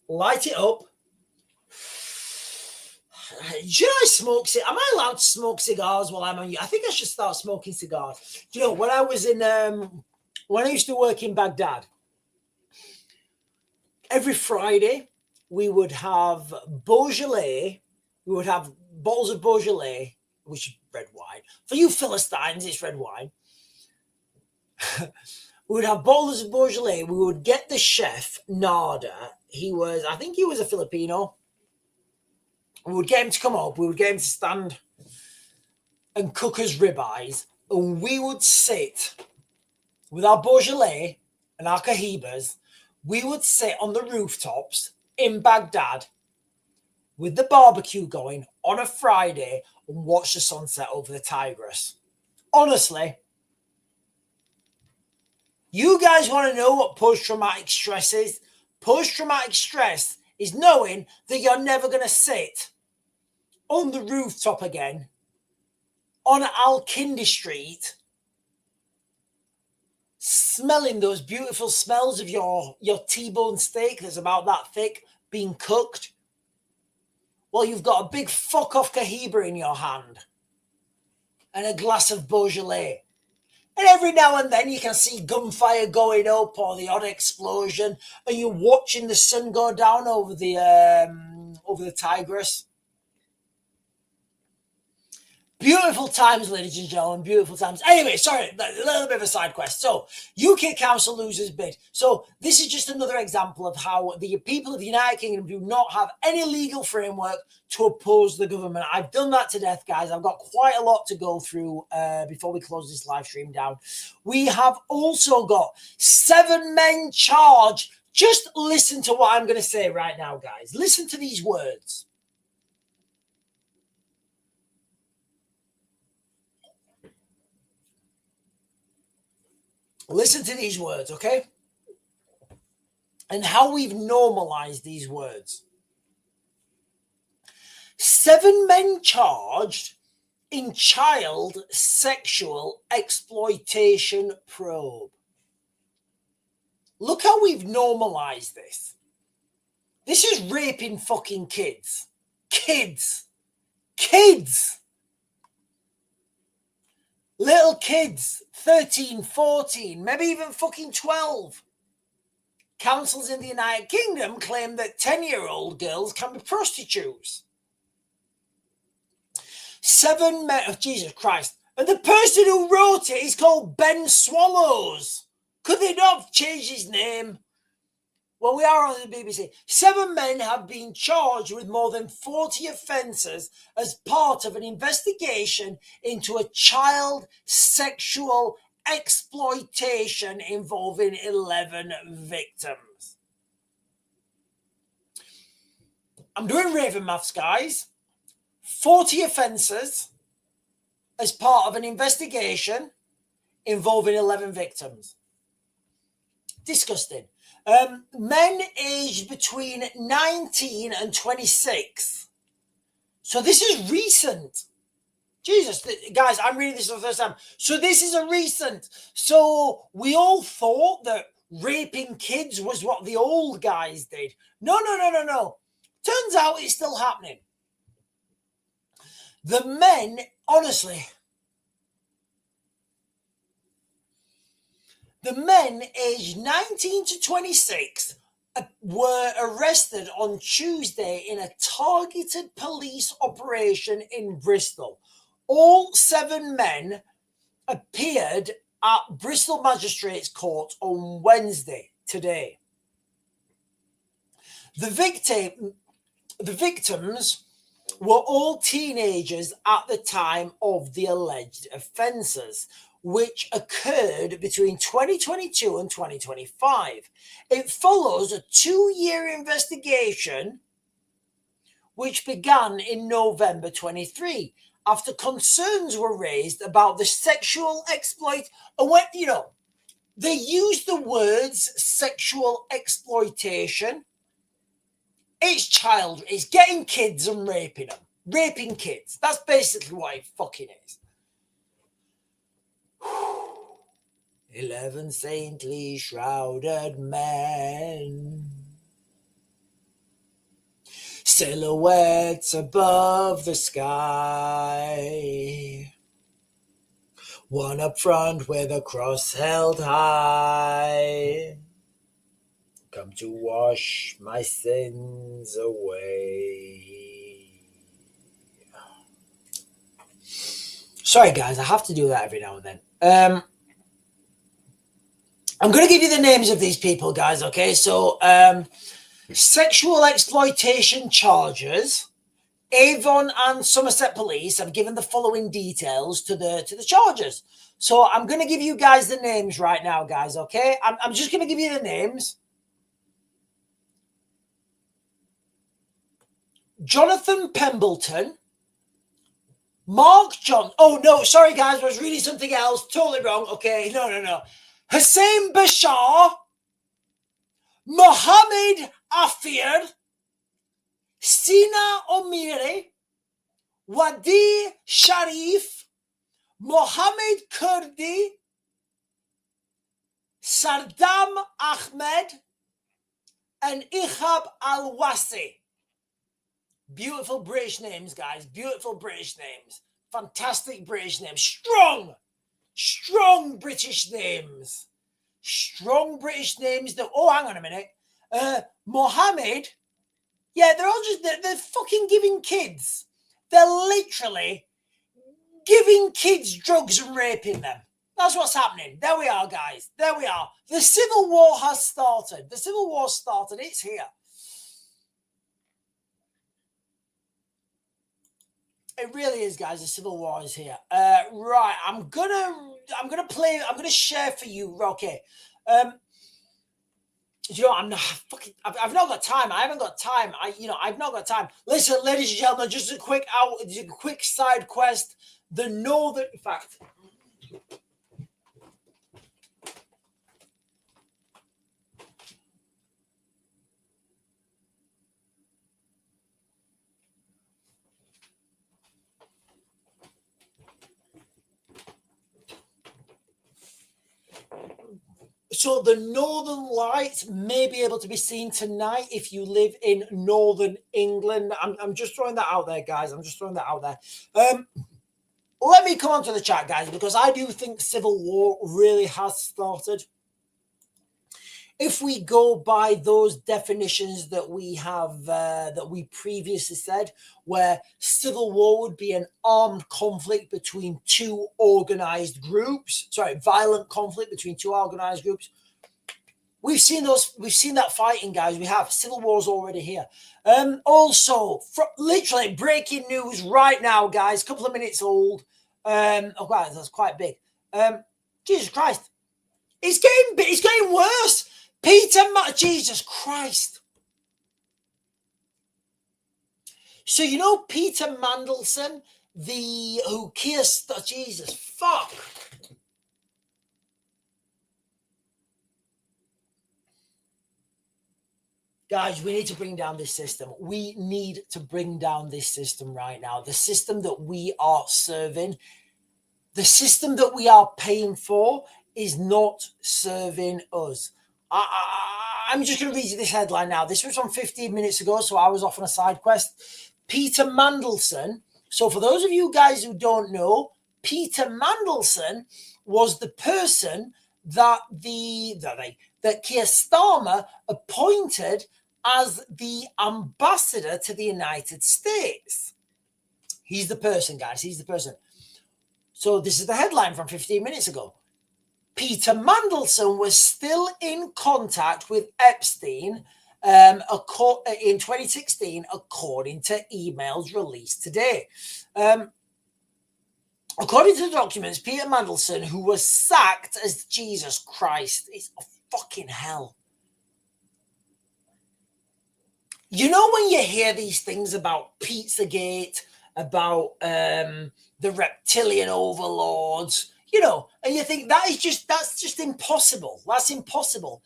[SPEAKER 1] Light it up. Should I smoke? Am I allowed to smoke cigars while I'm on you? I think I should start smoking cigars. You know, when I was in, when I used to work in Baghdad, every Friday we would have Beaujolais. We would have bottles of Beaujolais, which is red wine. For you Philistines, it's red wine. We would have bottles of Beaujolais. We would get the chef, Nada. I think he was a Filipino. We would get him to come up. We would get him to stand and cook us ribeyes. And we would sit with our Beaujolais and our Cohibas. We would sit on the rooftops in Baghdad with the barbecue going on a Friday and watch the sunset over the Tigris. Honestly, you guys want to know what post-traumatic stress is? Post-traumatic stress is knowing that you're never going to sit on the rooftop again on Al-Kindi Street smelling those beautiful smells of your T-bone steak that's about that thick being cooked while you've got a big fuck-off Cohiba in your hand and a glass of Beaujolais. And every now and then you can see gunfire going up or the odd explosion, and you're watching the sun go down over the Tigris. Beautiful times, ladies and gentlemen, beautiful times. Anyway, sorry, a little bit of a side quest. So, UK Council loses bid. So, this is just another example of how the people of the United Kingdom do not have any legal framework to oppose the government. I've done that to death, guys. I've got quite a lot to go through before we close this live stream down. We have also got 7 men charged. Just listen to what I'm going to say right now, guys. Listen to these words. Listen to these words, okay? And how we've normalized these words. 7 men charged in child sexual exploitation probe. Look how we've normalized this. This is raping fucking kids. Kids. Little kids, 13, 14, maybe even fucking 12. Councils in the United Kingdom claim that 10-year-old girls can be prostitutes. 7 men, oh, Jesus Christ. And the person who wrote it is called Ben Swallows. Could they not have changed his name? Well, we are on the BBC. 7 men have been charged with more than 40 offences as part of an investigation into a child sexual exploitation involving 11 victims. I'm doing Raven maths, guys. 40 offences as part of an investigation involving 11 victims. Disgusting. Men aged between 19 and 26. So this is recent. Jesus, guys, I'm reading this for the first time. So this is a recent. So we all thought that raping kids was what the old guys did. No. Turns out it's still happening. The men, honestly... The men aged 19 to 26 were arrested on Tuesday in a targeted police operation in Bristol. All 7 men appeared at Bristol Magistrates Court on Wednesday, today. The victims were all teenagers at the time of the alleged offences, which occurred between 2022 and 2025. It follows a 2-year investigation which began in November 23 after concerns were raised about the sexual exploit. And when, they use the words sexual exploitation. It's getting kids and raping them. Raping kids. That's basically what it fucking is. 11 saintly shrouded men, silhouettes above the sky, one up front with a cross held high, come to wash my sins away. Sorry guys, I have to do that every now and then. I'm going to give you the names of these people, guys, okay? So, sexual exploitation charges. Avon and Somerset Police have given the following details to the charges. So, I'm going to give you guys the names right now, guys, okay? I'm just going to give you the names. Jonathan Pembleton. Mark John. Oh, no, sorry, guys. I was reading something else. Totally wrong. Okay, no. Hussein Bashar, Mohammed Afir, Sina Omiri, Wadi Sharif, Mohammed Kurdi, Sardam Ahmed, and Ihab Al-Wasi. Beautiful British names, guys. Beautiful British names. Fantastic British names. Strong British names. Strong British names. Oh, hang on a minute. Mohammed. Yeah, they're fucking giving kids. They're literally giving kids drugs and raping them. That's what's happening. There we are, guys. There we are. The Civil War has started. The Civil War started. It's here. It really is, guys. The Civil War is here. Right. I'm gonna share for you. Okay. You know, I've not got time. I haven't got time. I've not got time. Listen, ladies and gentlemen, just a quick side quest. The northern, in fact. So the Northern Lights may be able to be seen tonight if you live in Northern England. I'm just throwing that out there, guys. I'm just throwing that out there. Let me come on to the chat, guys, because I do think Civil War really has started. If we go by those definitions that we have, that we previously said, where civil war would be an armed conflict between two organized groups, violent conflict between two organized groups. We've seen that fighting, guys. We have civil war's already here. Also, literally breaking news right now, guys. A couple of minutes old. Wow, that's quite big. Jesus Christ, it's getting worse. Jesus Christ. So you know Peter Mandelson, Jesus, fuck. Guys, we need to bring down this system. We need to bring down this system right now. The system that we are serving, the system that we are paying for is not serving us. I'm just going to read you this headline now. This was from 15 minutes ago, so I was off on a side quest. Peter Mandelson. So for those of you guys who don't know, Peter Mandelson was the person that Keir Starmer appointed as the ambassador to the United States. He's the person, guys. He's the person. So this is the headline from 15 minutes ago. Peter Mandelson was still in contact with Epstein in 2016, according to emails released today. According to the documents, Peter Mandelson, who was sacked as Jesus Christ, is a fucking hell. You know when you hear these things about Pizzagate, about the reptilian overlords, you know, and you think that's just impossible. That's impossible.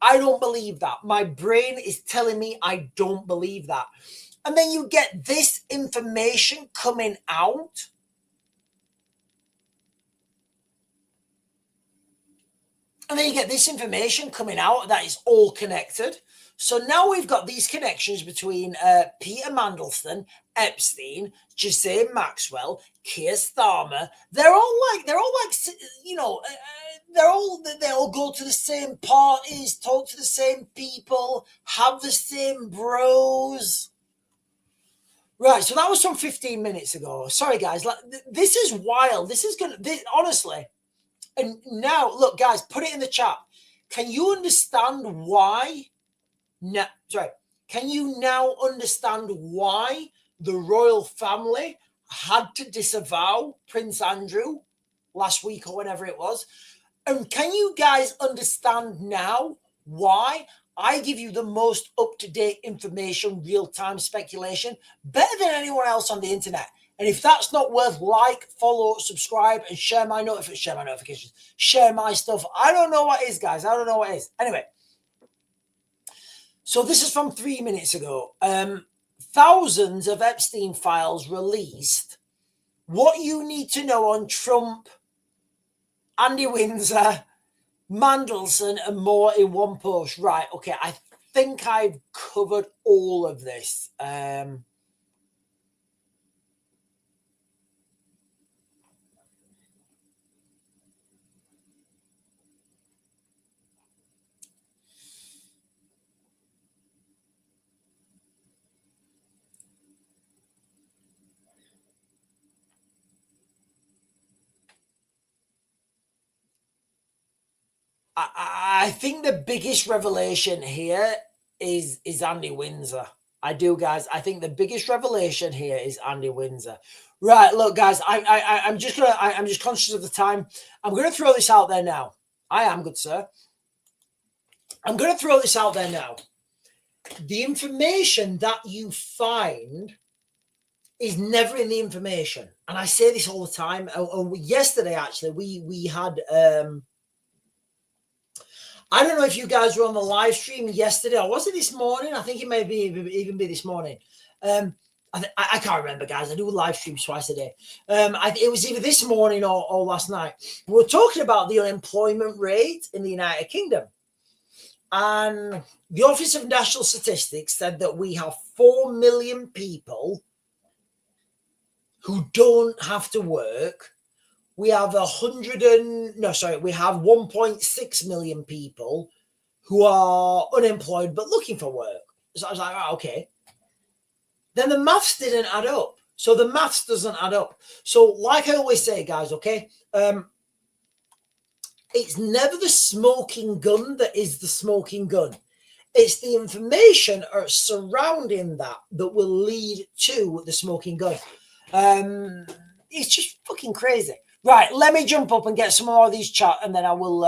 [SPEAKER 1] I don't believe that. My brain is telling me I don't believe that. And then you get this information coming out. And then you get this information coming out that is all connected. So now we've got these connections between Peter Mandelson, Epstein, Ghislaine Maxwell, Keir Starmer. They're all like, you know, they all go to the same parties, talk to the same people, have the same bros. Right, so that was from 15 minutes ago. Sorry, guys. This is wild. Honestly. And now, look, guys, put it in the chat. Can you understand why? Can you now understand why the royal family had to disavow Prince Andrew last week or whenever it was? And can you guys understand now why I give you the most up-to-date information, real-time speculation, better than anyone else on the internet? And if that's not worth like, follow, subscribe, and share my notifications, share my stuff, I don't know what is, guys. I don't know what is. Anyway, so this is from 3 minutes ago. Thousands of Epstein files released. What you need to know on Trump, Andy Windsor, Mandelson, and more in one post. Right, okay, I think I've covered all of this. I think the biggest revelation here is Andy Windsor. I do, guys. I think the biggest revelation here is Andy Windsor. Right, look, guys. I'm just conscious of the time. I'm gonna throw this out there now. I am, good sir. I'm gonna throw this out there now. The information that you find is never in the information, and I say this all the time. Yesterday, actually, we had. I don't know if you guys were on the live stream yesterday, or was it this morning? I think it may be even be this morning. I can't remember, guys. I do live streams twice a day. It was either this morning or last night. We were talking about the unemployment rate in the United Kingdom. And the Office of National Statistics said that we have 4 million people who don't have to work. We have we have 1.6 million people who are unemployed but looking for work. So I was like, oh, okay. Then the maths didn't add up. So the maths doesn't add up. So like I always say, guys, okay, it's never the smoking gun that is the smoking gun. It's the information surrounding that will lead to the smoking gun. It's just fucking crazy. Right, let me jump up and get some more of these chat, and then I will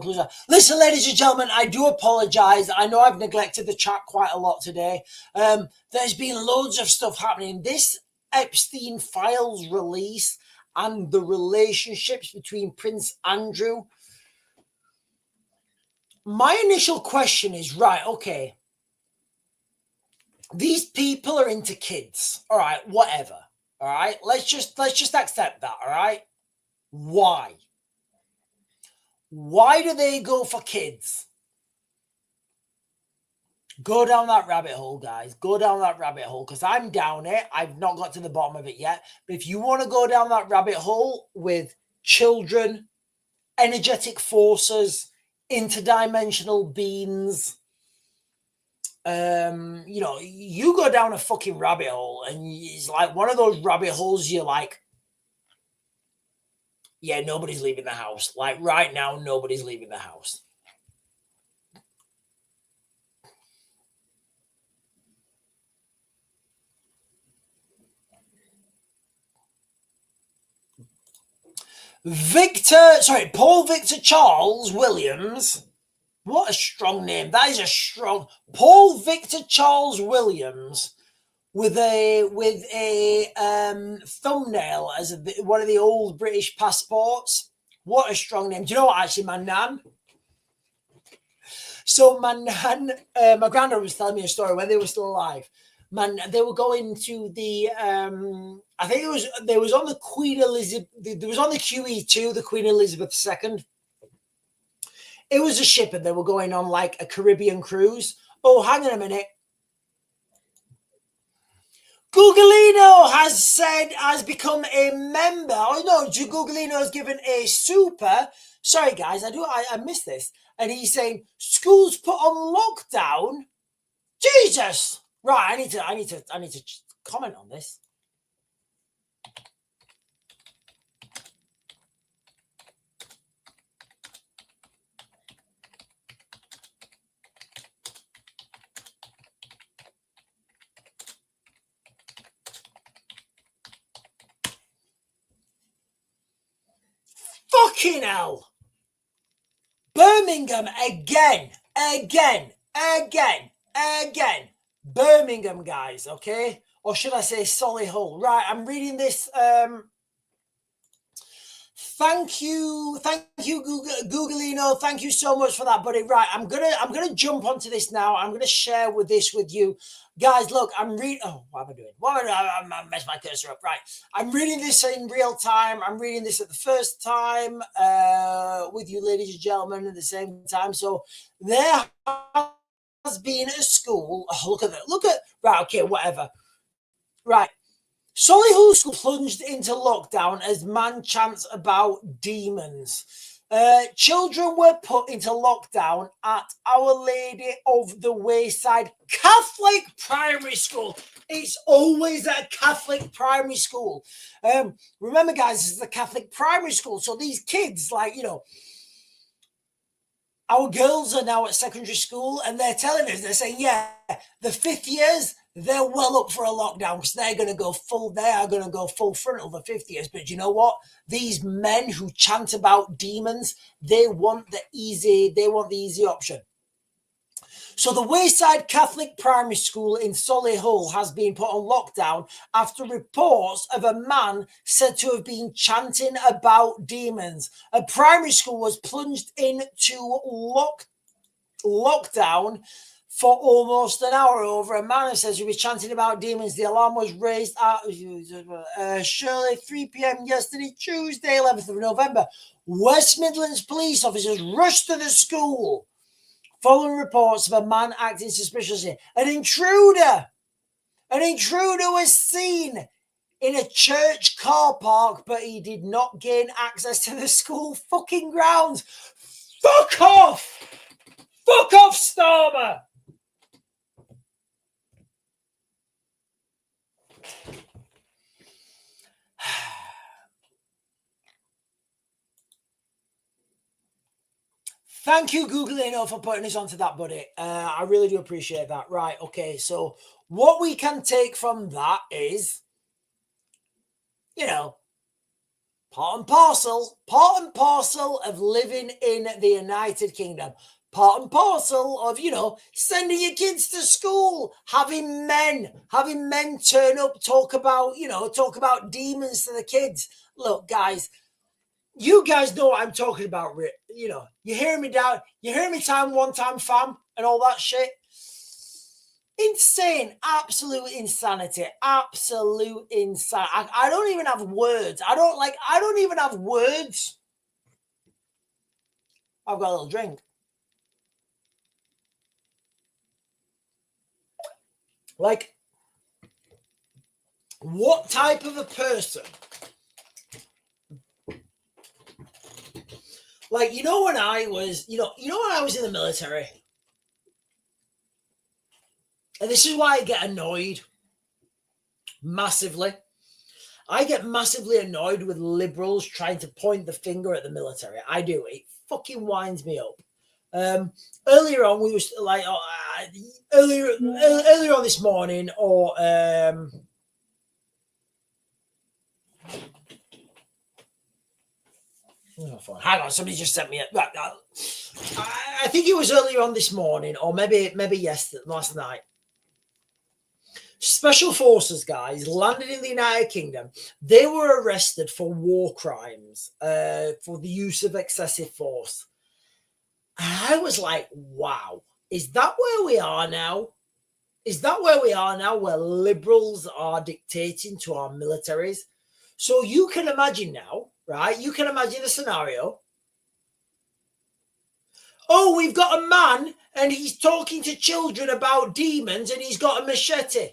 [SPEAKER 1] close out. Listen, ladies and gentlemen, I do apologise. I know I've neglected the chat quite a lot today. There's been loads of stuff happening. This Epstein files release and the relationships between Prince Andrew. My initial question is, right, okay, these people are into kids. All right, whatever. All right, let's just accept that. All right. Why? Why do they go for kids? Go down that rabbit hole, guys. Go down that rabbit hole, because I'm down it. I've not got to the bottom of it yet. But if you want to go down that rabbit hole with children, energetic forces, interdimensional beings, you go down a fucking rabbit hole, and it's like one of those rabbit holes you're like, yeah, nobody's leaving the house. Like right now, nobody's leaving the house. Paul Victor Charles Williams. What a strong name. That is a strong Paul Victor Charles Williams with a thumbnail as one of the old British passports. What a strong name. Do you know what, actually, my nan? So my nan, my granddad was telling me a story when they were still alive. Man, they were going to the I think there was on the Queen Elizabeth, there was on the QE2, the Queen Elizabeth II. It was a ship, and they were going on like a Caribbean cruise. Oh, hang on a minute. Googleino has become a member. Oh no, Googleino has given a super. Sorry guys, I missed this. And he's saying schools put on lockdown. Jesus. Right, I need to comment on this. Fucking hell. Birmingham again. Birmingham, guys, okay? Or should I say Solihull? Right, I'm reading this. Thank you, Googleino. Thank you so much for that, buddy. Right, I'm gonna jump onto this now. I'm gonna share this with you, guys. Look, I'm reading. Oh, what am I doing? I messed my cursor up. Right, I'm reading this in real time. I'm reading this at the first time with you, ladies and gentlemen, at the same time. So there has been a school. Oh, look at that. Right. Okay. Whatever. Right. Solihull School plunged into lockdown as man chants about demons. Children were put into lockdown at Our Lady of the Wayside Catholic Primary School. It's always a Catholic primary school. Remember, guys, this is a Catholic primary school. So these kids, like, our girls are now at secondary school and they're telling us, they're saying, yeah, the fifth years, they're well up for a lockdown because they are going to go full frontal for fifth years. But you know what? These men who chant about demons, they want the easy option. So the Wayside Catholic Primary School in Solihull has been put on lockdown after reports of a man said to have been chanting about demons. A primary school was plunged into lockdown for almost an hour over. A man who says he was chanting about demons. The alarm was raised at Shirley 3 p.m. yesterday, Tuesday, 11th of November. West Midlands police officers rushed to the school following reports of a man acting suspiciously. An intruder was seen in a church car park, but he did not gain access to the school fucking grounds. Fuck off! Fuck off, Starmer! Thank you, Googlino, for putting us onto that, buddy. I really do appreciate that. Right, okay, so what we can take from that is, you know, part and parcel of living in the United Kingdom. Part and parcel of, you know, sending your kids to school, having men turn up, talk about demons to the kids. Look, guys, you guys know what I'm talking about. You know, you hear me down, you hear me time, one time fam, and all that shit. Insane, absolute insanity, absolute insanity. I don't even have words. I don't even have words. I've got a little drink. Like, what type of a person? Like, you know, when I was, when I was in the military, and this is why I get annoyed massively. I get massively annoyed with liberals trying to point the finger at the military. I do. It fucking winds me up. Earlier on, we was like earlier on this morning, or hang on, somebody just sent me a. I think it was earlier on this morning, or maybe last night. Special forces guys landed in the United Kingdom. They were arrested for war crimes, for the use of excessive force. I was like, wow, is that where we are now? Is that where we are now, where liberals are dictating to our militaries? So you can imagine now, right? You can imagine a scenario. Oh, we've got a man and he's talking to children about demons and he's got a machete.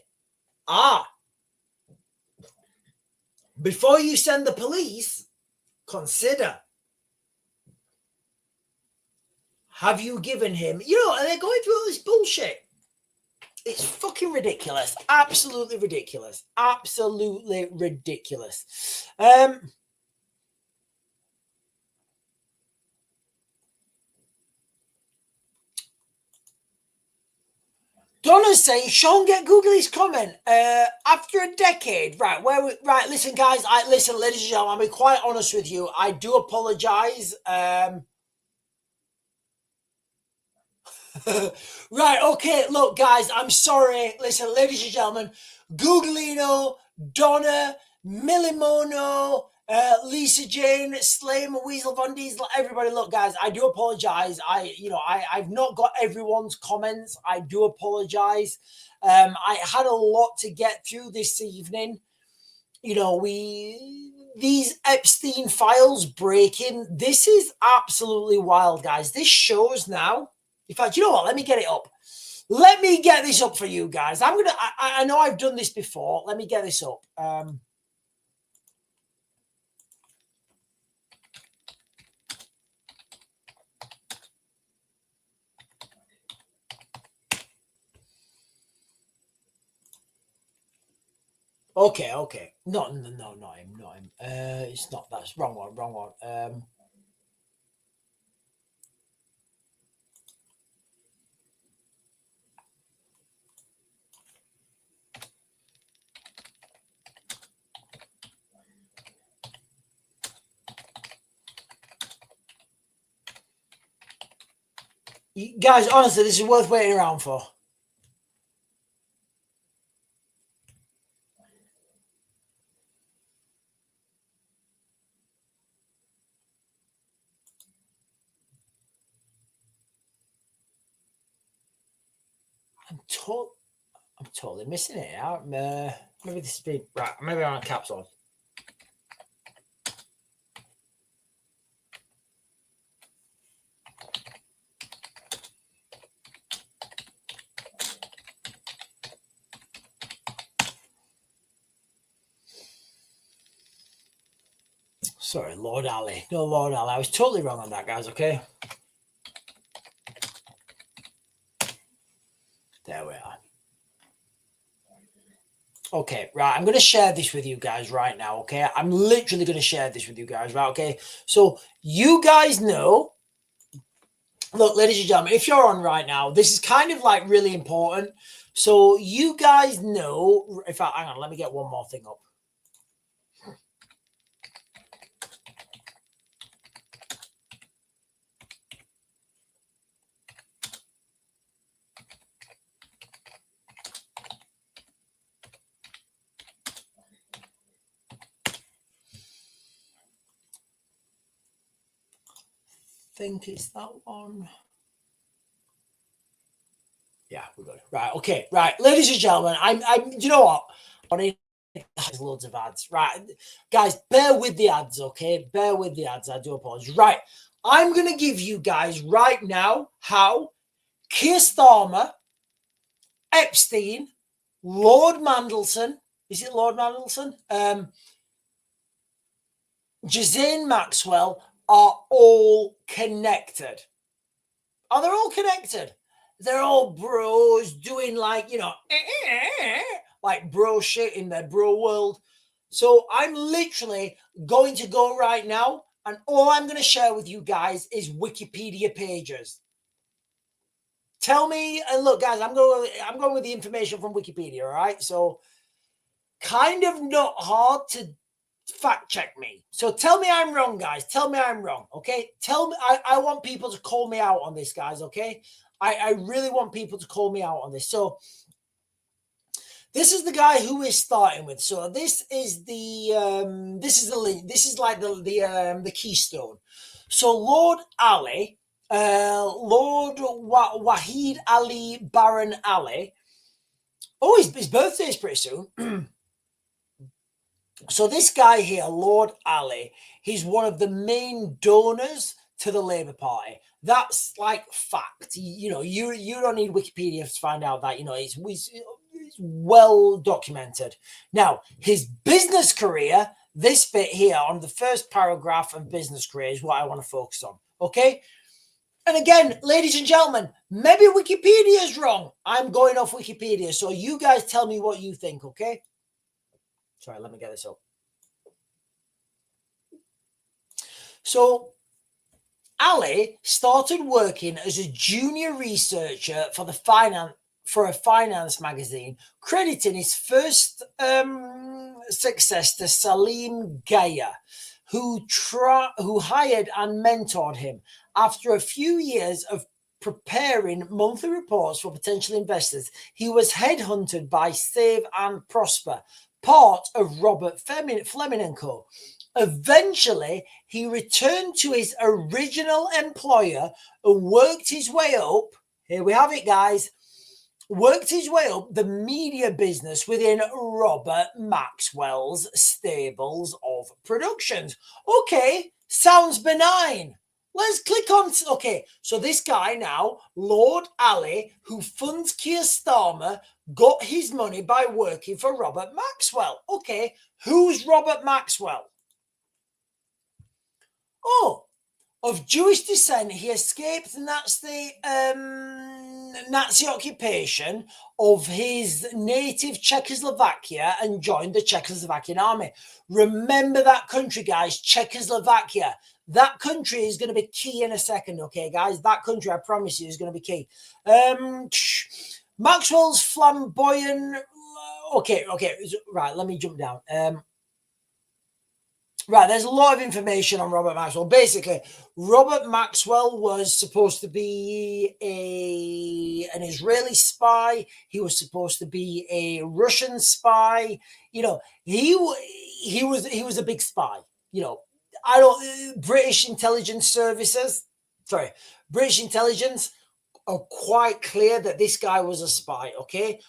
[SPEAKER 1] Before you send the police, consider. Have you given him, and they're going through all this bullshit. It's fucking ridiculous. Absolutely ridiculous. Absolutely ridiculous. Donna's saying, Sean, get Googly's comment. After a decade, right? Listen, guys. Listen, ladies and gentlemen. I'll be quite honest with you. I do apologize. Right, okay. Look, guys. I'm sorry. Listen, ladies and gentlemen. Googlino, Donna, Millimono, Lisa Jane, Slim, Weasel Von Diesel, everybody. Look, guys, I do apologize. I've not got everyone's comments. I do apologize. I had a lot to get through this evening. These Epstein files breaking. This is absolutely wild, guys. This shows now. In fact, you know what? Let me get it up. Let me get this up for you guys. I know I've done this before. Let me get this up. Okay. No, not him. It's not. That's wrong one. Guys, honestly, this is worth waiting around for. I'm totally missing it out. Maybe this has been right. Maybe I'm on caps on. Sorry, Lord Ali. No, Lord Ali. I was totally wrong on that, guys. Okay. There we are. Okay, right. I'm going to share this with you guys right now. Okay. I'm literally going to share this with you guys. Right. Okay. So you guys know, look, ladies and gentlemen, if you're on right now, this is kind of like really important. So you guys know, in fact, hang on, let me get one more thing up. Think it's that one. Yeah, we're good. Right, okay, right, ladies and gentlemen, I'm. You know what? There's loads of ads, right, guys. Bear with the ads, okay? Bear with the ads. I do apologize. Right, I'm gonna give you guys right now how Keir Starmer, Epstein, Lord Mandelson. Is it Lord Mandelson? Ghislaine Maxwell are all connected. Are they all connected? They're all bros doing like, like bro shit in their bro world. So I'm literally going to go right now, and all I'm going to share with you guys is Wikipedia pages. Tell me, and look, guys, I'm going with the information from Wikipedia, all right? So kind of not hard to fact check me. So tell me I'm wrong, guys. Tell me I'm wrong, okay? Tell me, I want people to call me out on this, guys, okay? I really want people to call me out on this. So this is the guy who we're starting with. So this is the link. This is like the keystone. So Lord Ali, Lord Wahid Ali Baron Ali. Oh, his birthday is pretty soon. So this guy here, Lord Ali, he's one of the main donors to the Labour Party. That's like fact. You don't need Wikipedia to find out that. It's well documented. Now, his business career, this bit here on the first paragraph of business career is what I want to focus on. Okay? And again, ladies and gentlemen, maybe Wikipedia is wrong. I'm going off Wikipedia. So you guys tell me what you think, okay? Sorry, let me get this up. So Ali started working as a junior researcher for a finance magazine, crediting his first success to Salim Gaya, who hired and mentored him. After a few years of preparing monthly reports for potential investors, he was headhunted by Save and Prosper, part of Robert Fleming & Co. Eventually, he returned to his original employer and worked his way up. Here we have it, guys. Worked his way up the media business within Robert Maxwell's stables of productions. Okay, sounds benign. Let's click on. Okay, so this guy now, Lord Ali, who funds Keir Starmer, got his money by working for Robert Maxwell. Okay, who's Robert Maxwell? Oh, of Jewish descent, he escaped Nazi occupation of his native Czechoslovakia and joined the Czechoslovakian army. Remember that country, guys, Czechoslovakia. That country is going to be key in a second, okay, guys? That country, I promise you, is going to be key. Maxwell's flamboyant... Okay, right, let me jump down. Right, there's a lot of information on Robert Maxwell. Basically, Robert Maxwell was supposed to be an Israeli spy. He was supposed to be a Russian spy. You know, he was a big spy. You know, I don't British intelligence services. Sorry, British intelligence are quite clear that this guy was a spy. Okay.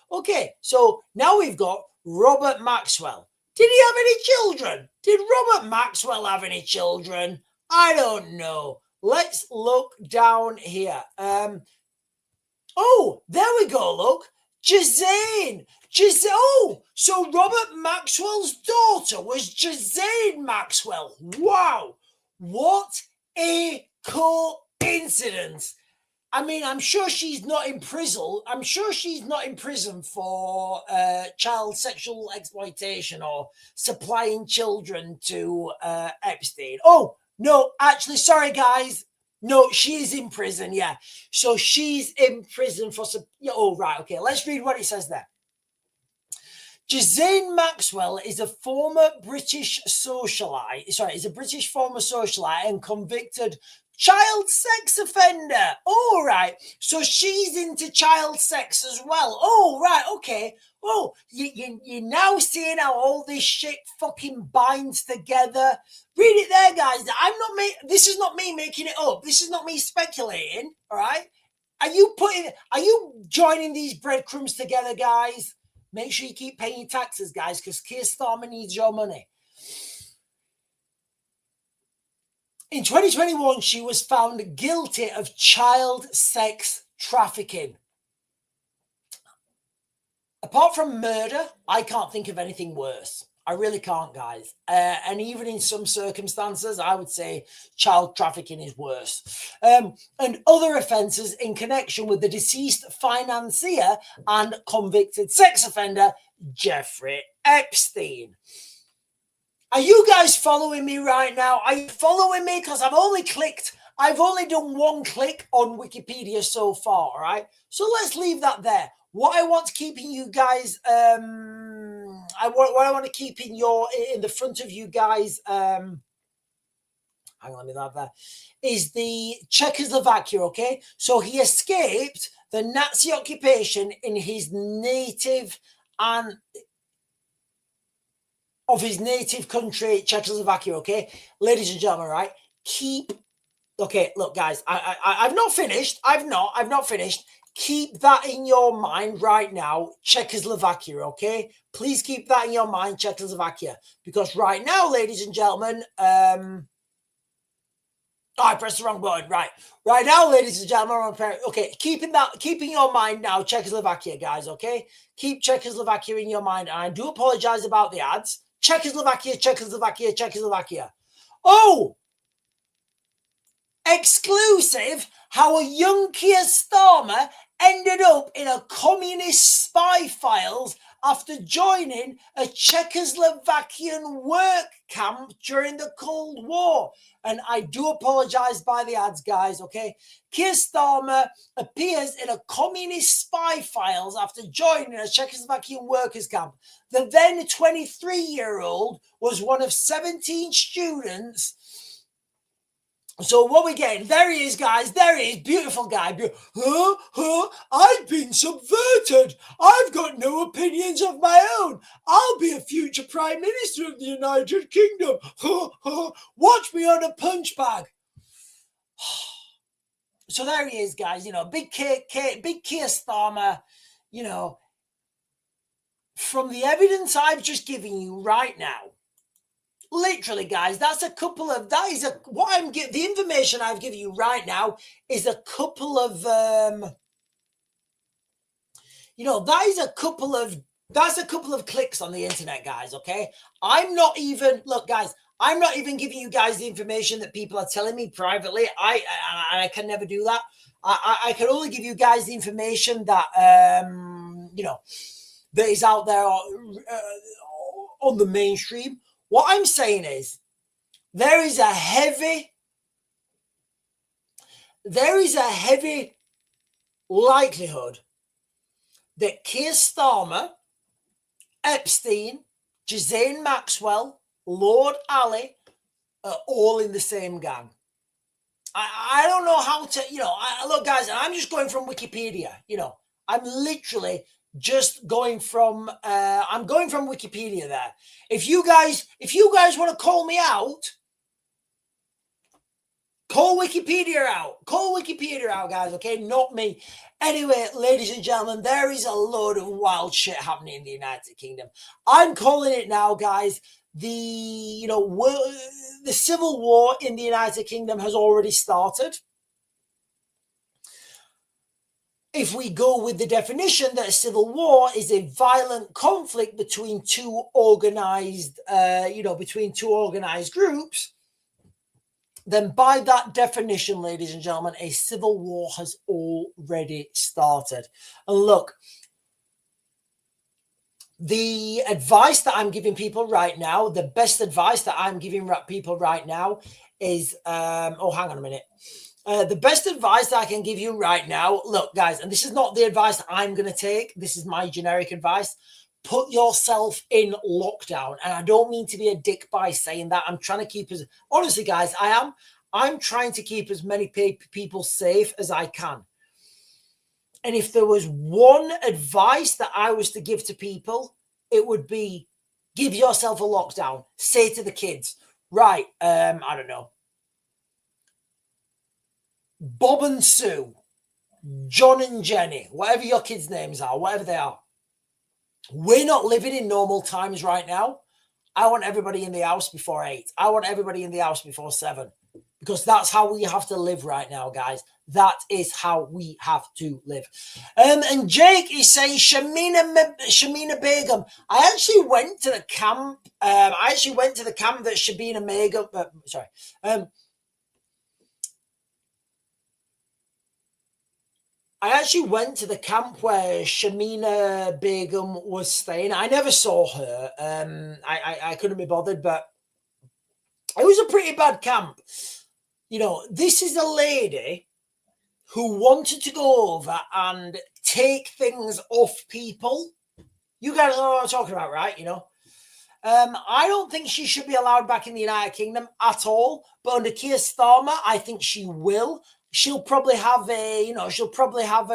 [SPEAKER 1] So now we've got Robert Maxwell. Did he have any children? Did Robert Maxwell have any children? I don't know. Let's look down here. Oh, there we go. Look, Jazane. Oh, so Robert Maxwell's daughter was Jazane Maxwell. Wow, what a coincidence! I mean, I'm sure she's not in prison. I'm sure she's not in prison for child sexual exploitation or supplying children to Epstein. Oh, no, actually, sorry, guys. No, she's in prison, yeah. So she's in prison for some. Oh, right, okay. Let's read what it says there. Jazane Maxwell is a former British socialite. Sorry, is a British former socialite and convicted child sex offender. All right. So she's into child sex as well. Oh, right. Okay. Oh, you're now seeing how all this shit fucking binds together. Read it there, guys. This is not me making it up. This is not me speculating. All right. Are you joining these breadcrumbs together, guys? Make sure you keep paying your taxes, guys, because Keir Starmer needs your money. In 2021, she was found guilty of child sex trafficking. Apart from murder, I can't think of anything worse. I really can't, guys. And even in some circumstances, I would say child trafficking is worse. And other offences in connection with the deceased financier and convicted sex offender, Jeffrey Epstein. Are you guys following me right now? Are you following me? Because I've only done one click on Wikipedia so far, all right? So let's leave that there. What I want to keep in you guys, what I want to keep in the front of you guys, hang on, let me have that, is the Czechoslovakia, okay? So he escaped the Nazi occupation in his native country, Czechoslovakia, okay? Ladies and gentlemen, right? Okay, look, guys, I've not finished. I've not finished. Keep that in your mind right now, Czechoslovakia, okay? Please keep that in your mind, Czechoslovakia. Because right now, ladies and gentlemen, I pressed the wrong button. Right now, ladies and gentlemen, okay, keeping your mind now, Czechoslovakia, guys, okay? Keep Czechoslovakia in your mind. And I do apologize about the ads. Czechoslovakia. Oh! Exclusive, how a young Keir Starmer ended up in a communist spy files after joining a Czechoslovakian work camp during the Cold War. And I do apologize by the ads, guys, okay? Keir Starmer appears in a communist spy files after joining a Czechoslovakian workers camp. The then 23-year-old was one of 17 students. So what we're getting, there he is, guys. There he is, beautiful guy. I've been subverted. I've got no opinions of my own. I'll be a future Prime Minister of the United Kingdom. Watch me on a punch bag. So there he is, guys. You know, big Keir Starmer. You know, from the evidence I've just given you right now, literally, guys, the information I've given you right now is a couple of, that's a couple of clicks on the internet, guys, okay? I'm not even giving you guys the information that people are telling me privately. I can never do that. I can only give you guys the information that, that is out there on the mainstream. What I'm saying is there is a heavy likelihood that Keir Starmer, Epstein, Jazane Maxwell, Lord Ali, are all in the same gang. I don't know how to, look, guys, I'm just going from Wikipedia, I'm literally just going from, I'm going from Wikipedia there. If you guys want to call me out, call Wikipedia out, guys, okay? Not me. Anyway, ladies and gentlemen, there is a load of wild shit happening in the United Kingdom. I'm calling it now, guys. The civil war in the United Kingdom has already started. If we go with the definition that a civil war is a violent conflict between two organized groups, then by that definition, ladies and gentlemen, a civil war has already started. And look, the advice that I'm giving people right now, the best advice that I'm giving people right now is, hang on a minute. The best advice that I can give you right now, look, guys, and this is not the advice I'm going to take. This is my generic advice. Put yourself in lockdown. And I don't mean to be a dick by saying that. I'm trying to keep honestly, guys, I'm trying to keep as many people safe as I can. And if there was one advice that I was to give to people, it would be give yourself a lockdown. Say to the kids, right, I don't know, Bob and Sue, John and Jenny, whatever your kids' names are, whatever they are. We're not living in normal times right now. I want everybody in the house before 8. I want everybody in the house before 7. Because that's how we have to live right now, guys. That is how we have to live. And Jake is saying, Shamina Begum. I actually went to the camp. That Shamina Begum. I actually went to the camp where Shamina Begum was staying. I never saw her. I couldn't be bothered, but it was a pretty bad camp. This is a lady who wanted to go over and take things off people. You guys know what I'm talking about, right? I don't think she should be allowed back in the United Kingdom at all. But under Keir Starmer, I think she will. She'll probably have she'll probably have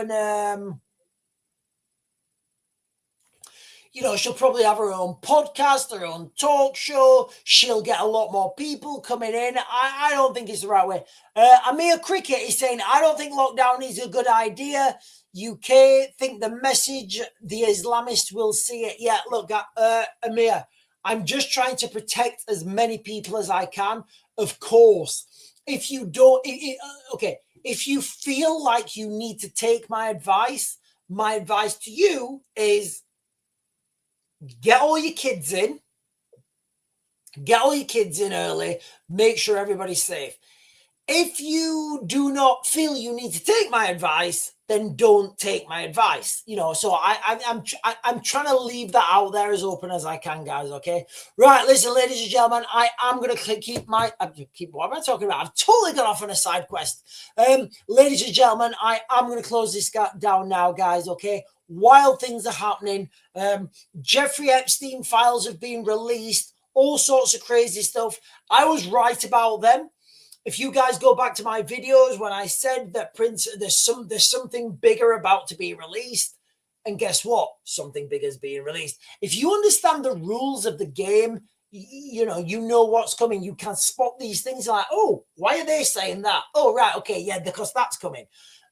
[SPEAKER 1] her own podcast, her own talk show. She'll get a lot more people coming in. I don't think it's the right way. Amir Cricket is saying, I don't think lockdown is a good idea. UK think the message, the Islamists will see it. Yeah, look, Amir, I'm just trying to protect as many people as I can. Of course, if you don't, if you feel like you need to take my advice to you is get all your kids in. Get all your kids in early. Make sure everybody's safe. If you do not feel you need to take my advice, then don't take my advice. So I'm trying to leave that out there as open as I can, guys. Okay, right. Listen, ladies and gentlemen, I am going to keep what am I talking about? I've totally got off on a side quest. Ladies and gentlemen, I am going to close this down now, guys. Okay. Wild things are happening. Jeffrey Epstein files have been released. All sorts of crazy stuff. I was right about them. If you guys go back to my videos when I said that there's something bigger about to be released, and guess what? Something bigger is being released. If you understand the rules of the game, you know what's coming. You can spot these things like, oh, why are they saying that? Oh, right, okay, yeah, because that's coming.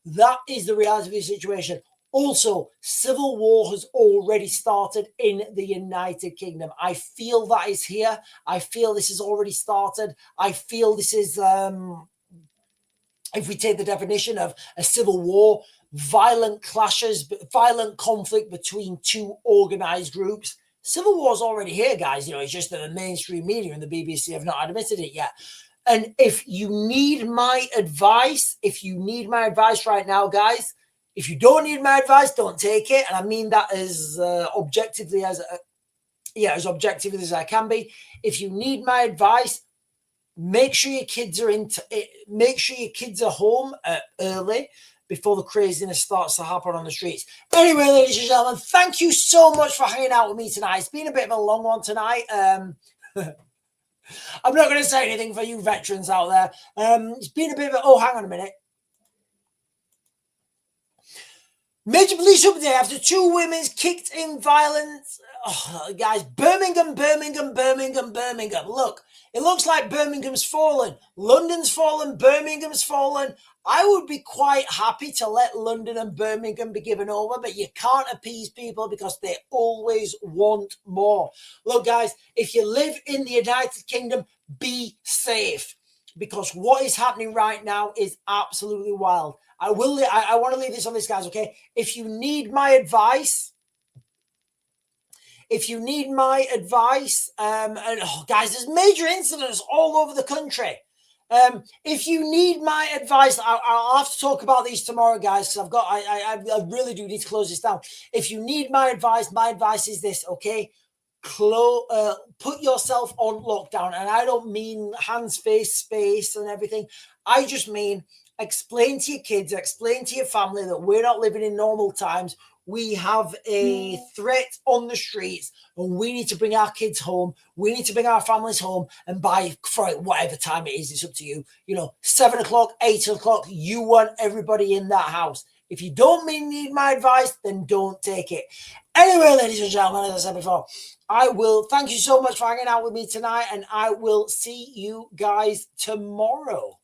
[SPEAKER 1] That is the reality of the situation. Also, civil war has already started in the United Kingdom. I feel that is here. I feel this has already started. I feel this is, if we take the definition of a civil war, violent clashes, violent conflict between two organized groups. Civil war is already here, guys. It's just that the mainstream media and the BBC have not admitted it yet. And if you need my advice right now, guys, if you don't need my advice, don't take it. And I mean that as objectively as objectively as I can be. If you need my advice, make sure your kids are home early before the craziness starts to happen on the streets. Anyway, ladies and gentlemen, thank you so much for hanging out with me tonight. It's been a bit of a long one tonight. I'm not going to say anything for you veterans out there. It's been a bit of a... Oh, hang on a minute. Major police update after 2 women kicked in violence. Oh, guys, Birmingham. Look, it looks like Birmingham's fallen. London's fallen. Birmingham's fallen. I would be quite happy to let London and Birmingham be given over, but you can't appease people because they always want more. Look, guys, if you live in the United Kingdom, be safe, because what is happening right now is absolutely wild. I want to leave this on this, guys, okay? If you need my advice, and guys, there's major incidents all over the country. If you need my advice, I'll have to talk about these tomorrow, guys, because I really do need to close this down. If you need my advice is this, okay? Put yourself on lockdown, and I don't mean hands, face, space, and everything. I just mean explain to your kids, explain to your family that we're not living in normal times. We have a threat on the streets, and we need to bring our kids home. We need to bring our families home, and by whatever time it is, it's up to you. 7 o'clock, 8 o'clock, you want everybody in that house. If you don't need my advice, then don't take it. Anyway, ladies and gentlemen, as I said before, I will thank you so much for hanging out with me tonight, and I will see you guys tomorrow.